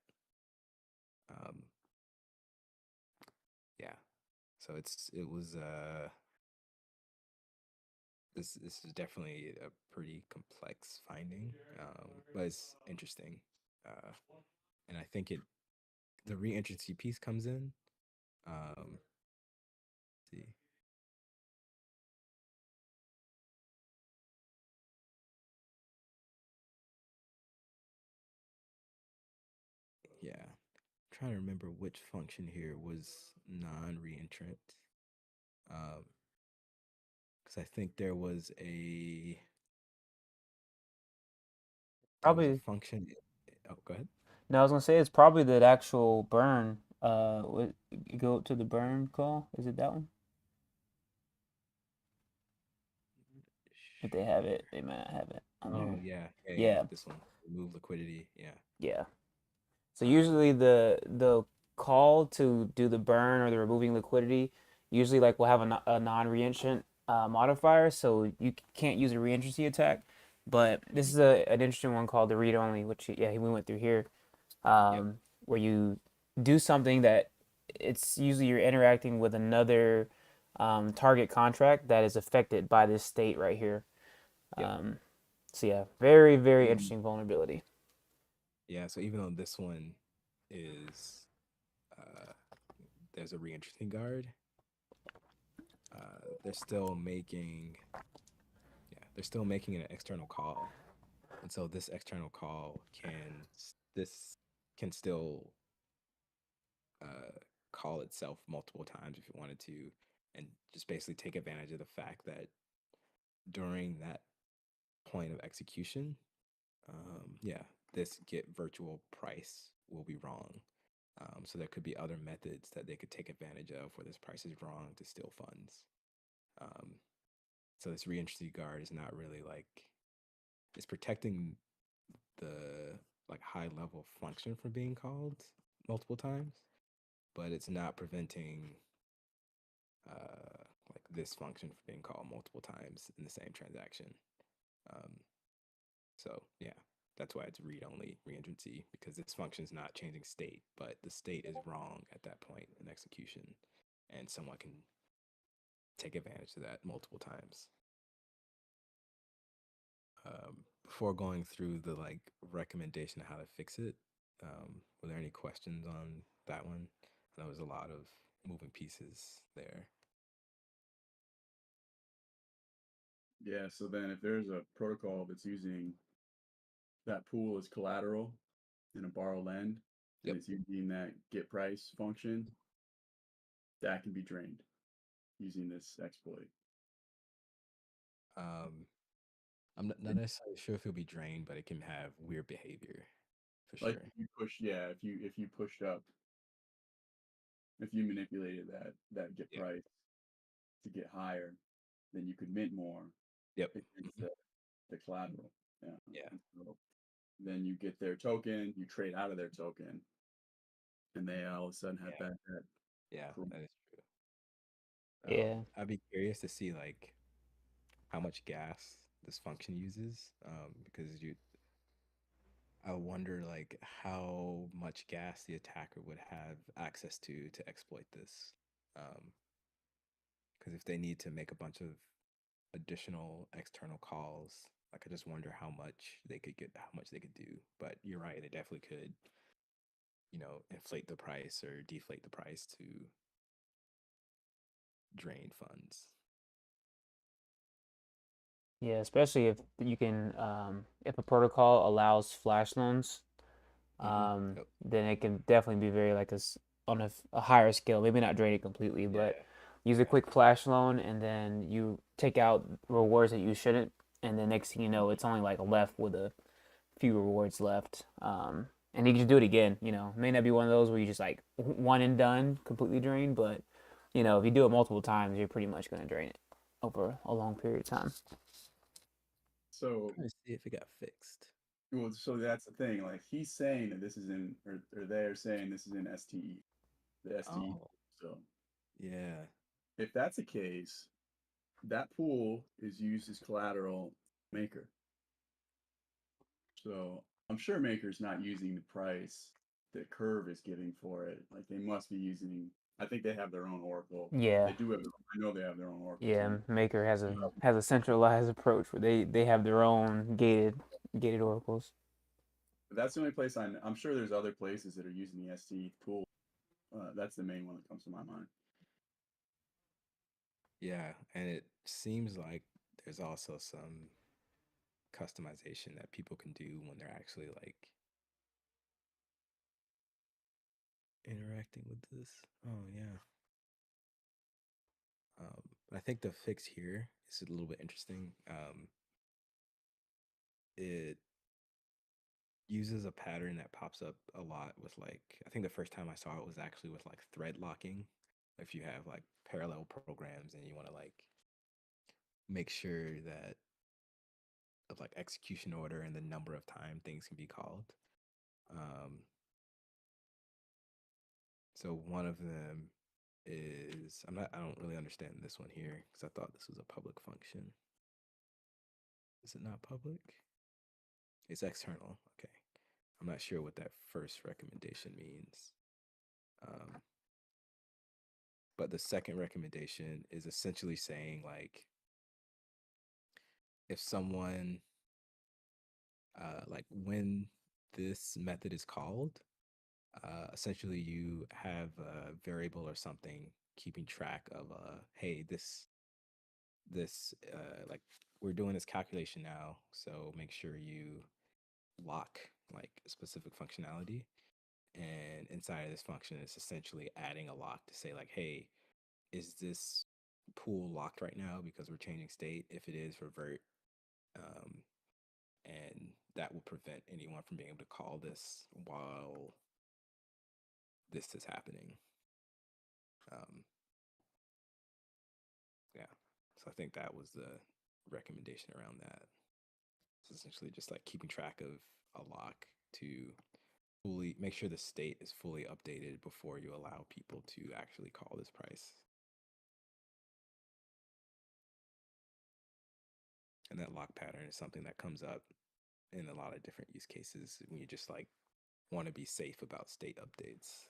Yeah. So this is definitely a pretty complex finding, but it's interesting. And I think the reentrancy piece comes in. Let's see. Yeah. trying to remember which function here was non-reentrant. Because I think there was a Probably. function. Oh, go ahead. No, I was gonna say it's probably that actual burn. Go to the burn call. Is it that one? If they have it, they might not have it on Oh there. yeah, Yeah, this one. Remove liquidity. Yeah. yeah. So usually the call to do the burn or the removing liquidity usually like will have a non-reentrant modifier, so you can't use a reentrancy attack. But this is an interesting one called the read only, which yeah we went through here, Yep. where you do something that it's usually you're interacting with another target contract that is affected by this state right here. Yep. So yeah, very interesting vulnerability. Yeah. So even though this one is there's a reentrant guard, they're still making an external call, and so this external call can still call itself multiple times if you wanted to, and just basically take advantage of the fact that during that point of execution, this get virtual price will be wrong. So there could be other methods that they could take advantage of where this price is wrong to steal funds. So this reentrancy guard is not really it's protecting the high level function from being called multiple times, but it's not preventing this function from being called multiple times in the same transaction. So yeah, that's why it's read only reentrancy, because this function is not changing state, but the state is wrong at that point in execution, and someone can take advantage of that multiple times. Before going through the recommendation of how to fix it, were there any questions on that one? There was a lot of moving pieces there. Yeah, so then if there's a protocol that's using that pool as collateral in a borrow lend, and Yep. it's using that get price function, that can be drained using this exploit. I'm not necessarily sure if it'll be drained, but it can have weird behavior for Like sure. if you push, yeah, if you pushed up, if you manipulated that get Yep. price to get higher, then you could mint more Yep. against the collateral. Yeah. Yeah. And so then you get their token, you trade out of their token, and they all of a sudden have Yeah. that. Yeah, Cool. that is true. Yeah. I'd be curious to see how much gas this function uses, because I wonder how much gas the attacker would have access to exploit this. Because if they need to make a bunch of additional external calls, I just wonder how much they could do. But you're right, they definitely could, inflate the price or deflate the price to drain funds. Yeah, especially if you can, if a protocol allows flash loans, Yep. then it can definitely be very on a higher scale. Maybe not drain it completely, but use a quick flash loan, and then you take out rewards that you shouldn't, and then next thing you know, it's only left with a few rewards left. And you can just do it again. It may not be one of those where you just one and done, completely drained, but if you do it multiple times, you're pretty much gonna drain it over a long period of time. So Trying to see if it got fixed. well, so that's the thing. Like he's saying that this is in, or they're saying this is in STE, the STE. Oh. So Yeah. if that's the case, that pool is used as collateral maker. So I'm sure maker's not using the price that Curve is giving for it. Like they must be using. I think they have their own Oracle. Yeah. They do have. I know they have their own Oracle. Yeah, Team. Maker has a centralized approach where they have their own gated oracles. But that's the only place I'm sure there's other places that are using the STE pool. That's the main one that comes to my mind. Yeah, and it seems like there's also some customization that people can do when they're actually interacting with this. Oh yeah. I think the fix here is a little bit interesting. It uses a pattern that pops up a lot with like, I think the first time I saw it was actually with like thread locking. If you have like parallel programs and you want to like make sure that of like execution order and the number of time things can be called. So one of them is I don't really understand this one here because I thought this was a public function. Is it not public? It's external. Okay. I'm not sure what that first recommendation means. But the second recommendation is essentially saying like if someone like when this method is called, essentially you have a variable or something keeping track of hey, this like we're doing this calculation now, so make sure you lock like a specific functionality, and inside of this function it's essentially adding a lock to say like, hey, is this pool locked right now because we're changing state? If it is, revert. And that will prevent anyone from being able to call this while this is happening. Yeah, so I think that was the recommendation around that. It's essentially just like keeping track of a lock to fully make sure the state is fully updated before you allow people to actually call this price. And that lock pattern is something that comes up in a lot of different use cases when you just like want to be safe about state updates.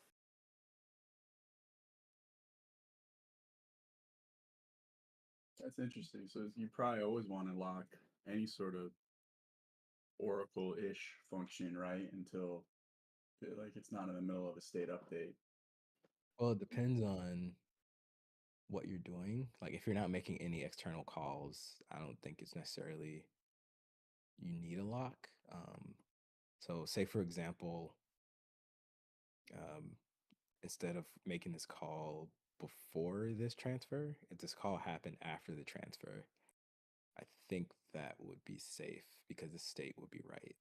That's interesting. So you probably always want to lock any sort of Oracle-ish function, right? Until like it's not in the middle of a state update. Well, it depends on what you're doing. Like if you're not making any external calls, I don't think it's necessarily you need a lock. So say for example, instead of making this call before this transfer, if this call happened after the transfer, I think that would be safe because the state would be right.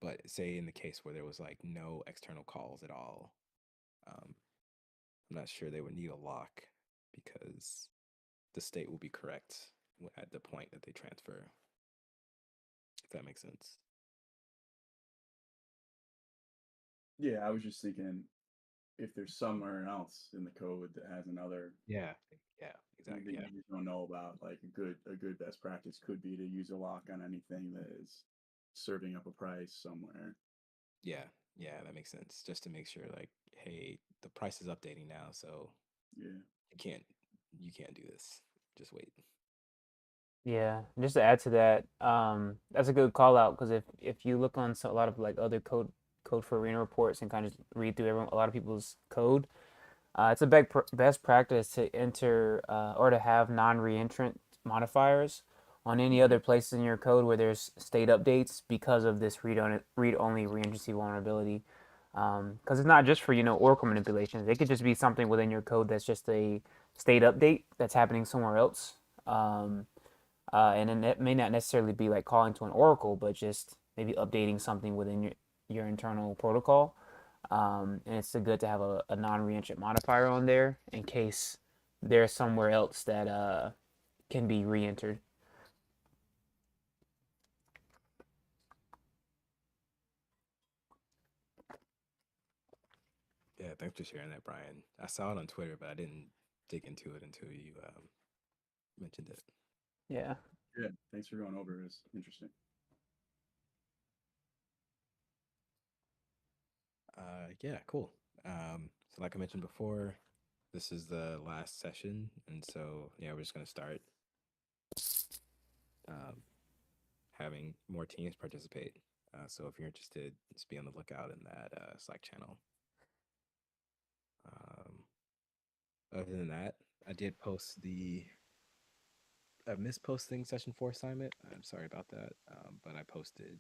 But say in the case where there was like no external calls at all, I'm not sure they would need a lock because the state will be correct at the point that they transfer. If that makes sense. Yeah, I was just thinking if there's somewhere else in the code that has another Yeah, exactly. that Yeah, you just don't know about, like a good best practice could be to use a lock on anything that is serving up a price somewhere. yeah, that makes sense. Just to make sure, like, hey, the price is updating now, so Yeah. you can't do this. Just wait. Yeah, and just to add to that, that's a good call out because if you look on a lot of like other code for arena reports and kind of read through a lot of people's code, it's a best practice to enter or to have non-reentrant modifiers on any other places in your code where there's state updates because of this read-only reentrancy vulnerability. Because it's not just for Oracle manipulations. It could just be something within your code that's just a state update that's happening somewhere else. And then it may not necessarily be like calling to an Oracle, but just maybe updating something within your internal protocol. And it's good to have a non-reentrant modifier on there in case there's somewhere else that can be re-entered. Yeah, thanks for sharing that, Brian. I saw it on Twitter, but I didn't dig into it until you mentioned it. Yeah. Yeah. Thanks for going over it. It's interesting. Yeah, cool. So like I mentioned before, this is the last session, and so yeah, we're just gonna start um, having more teams participate. So if you're interested, just be on the lookout in that Slack channel. Other than that, I did post I missed posting session 4 assignment. I'm sorry about that, but I posted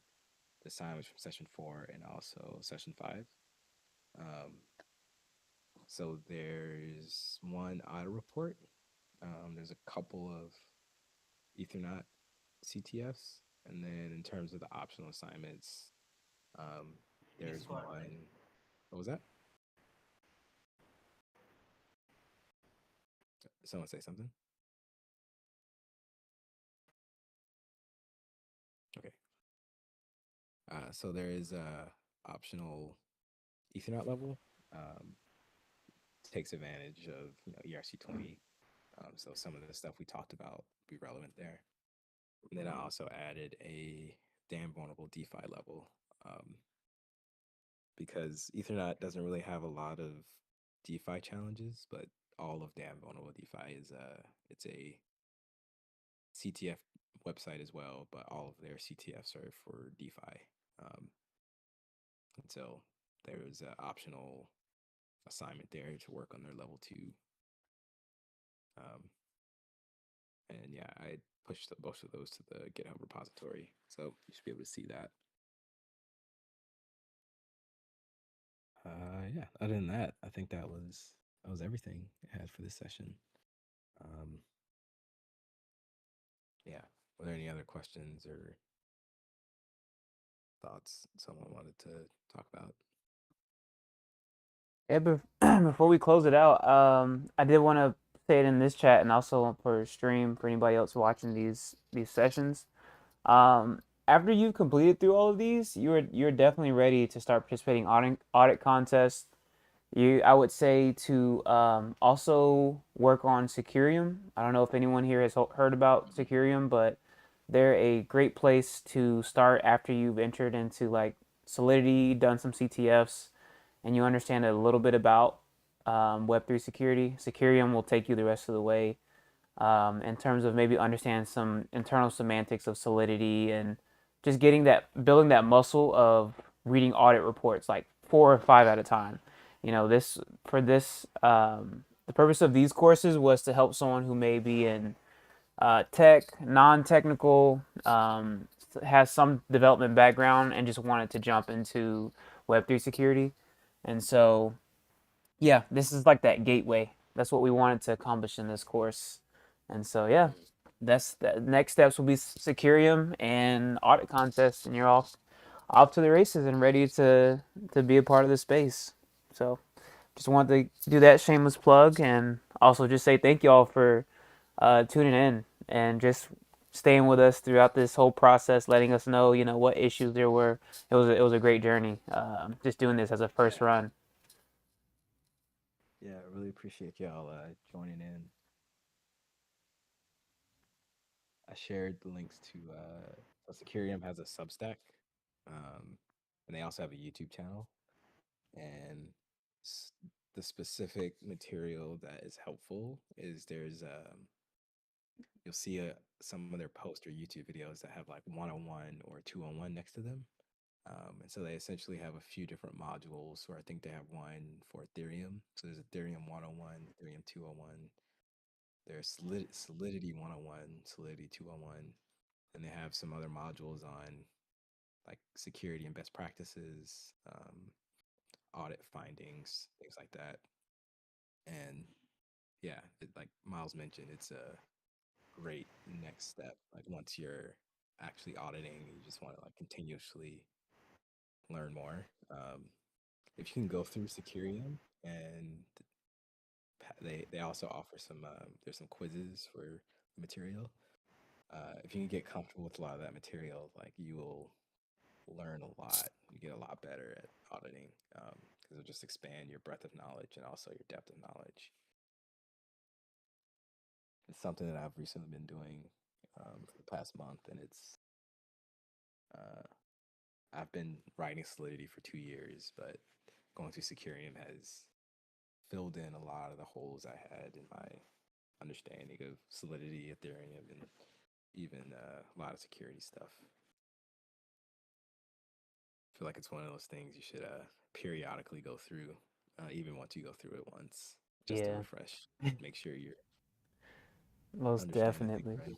the assignments from session 4 and also session 5. Um, so there's one audit report. There's a couple of Ethernet CTFs, and then in terms of the optional assignments, um, there's Discord, right? one. What was that? Someone say something. Okay. So there is a optional Ethernet level. Um, Takes advantage of ERC20. So some of the stuff we talked about will be relevant there. And then I also added a damn vulnerable DeFi level, because Ethernet doesn't really have a lot of DeFi challenges, but all of damn vulnerable DeFi is it's a CTF website as well, but all of their CTFs are for DeFi. And so there was an optional assignment there to work on their level 2. And yeah, I pushed both of those to the GitHub repository, so you should be able to see that. Yeah. Other than that, I think that was everything I had for this session. Yeah. Were there any other questions or thoughts someone wanted to talk about? Yeah, before we close it out, I did want to say it in this chat and also for stream for anybody else watching these sessions. After you've completed through all of these, you're definitely ready to start participating audit contests. I would say to also work on Securium. I don't know if anyone here has heard about Securium, but they're a great place to start after you've entered into like Solidity, done some CTFs, and you understand a little bit about Web3 security. Securium will take you the rest of the way in terms of maybe understand some internal semantics of Solidity and just building that muscle of reading audit reports like 4 or 5 at a time. This for this the purpose of these courses was to help someone who may be in tech, non-technical, has some development background, and just wanted to jump into Web3 security. And so, yeah, this is like that gateway. That's what we wanted to accomplish in this course. And so, yeah, that's the next steps will be Securium and audit contests, and you're off to the races and ready to be a part of the space. So, just wanted to do that shameless plug, and also just say thank y'all for tuning in and just staying with us throughout this whole process, letting us know, what issues there were. It was a great journey. Just doing this as a first run. Yeah, I really appreciate y'all joining in. I shared the links to so Securium has a Substack, and they also have a YouTube channel. And the specific material that is helpful is there's you'll see some of their post or YouTube videos that have like 101 or 201 next to them. And so they essentially have a few different modules, or I think they have one for Ethereum. So there's Ethereum 101, Ethereum 201, there's Solidity 101, Solidity 201, and they have some other modules on like security and best practices, audit findings, things like that. And yeah, like Miles mentioned, it's a great next step. Like once you're actually auditing, you just want to like continuously learn more. If you can go through Securium, and they also offer some there's some quizzes for the material. If you can get comfortable with a lot of that material, like you will learn a lot. You get a lot better at auditing, because it'll just expand your breadth of knowledge and also your depth of knowledge. It's something that I've recently been doing for the past month, and uh, I've been writing Solidity for 2 years, but going through Securium has filled in a lot of the holes I had in my understanding of Solidity, Ethereum, and even a lot of security stuff. I feel like it's one of those things you should periodically go through, even once you go through it once, just to Yeah, refresh, make sure you're most understanding things definitely. right.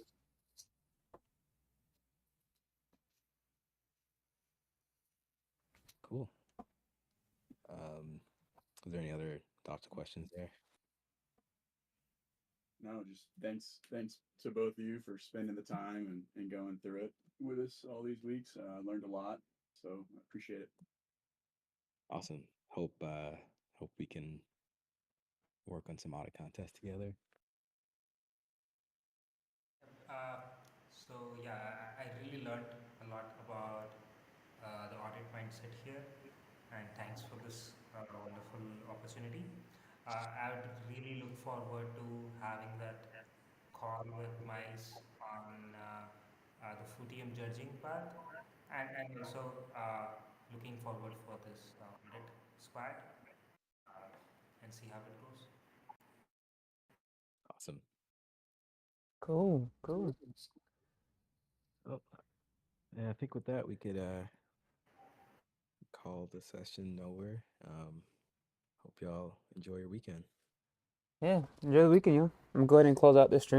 Cool. Is there any other thoughts or questions there? No, just thanks to both of you for spending the time and going through it with us all these weeks. I learned a lot, so I appreciate it. Awesome. Hope we can work on some audit contests together. Uh, so yeah, I really learned a lot about the audit mindset here, and thanks for this wonderful opportunity. I would really look forward to having that call with Miles on the FUTIUM judging part, and also looking forward for this audit squad uh, and see how it goes. Awesome. Cool, cool. Oh, yeah, I think with that we could call the session over. Hope y'all enjoy your weekend. Yeah, enjoy the weekend, yo. I'm going to go ahead and close out this stream.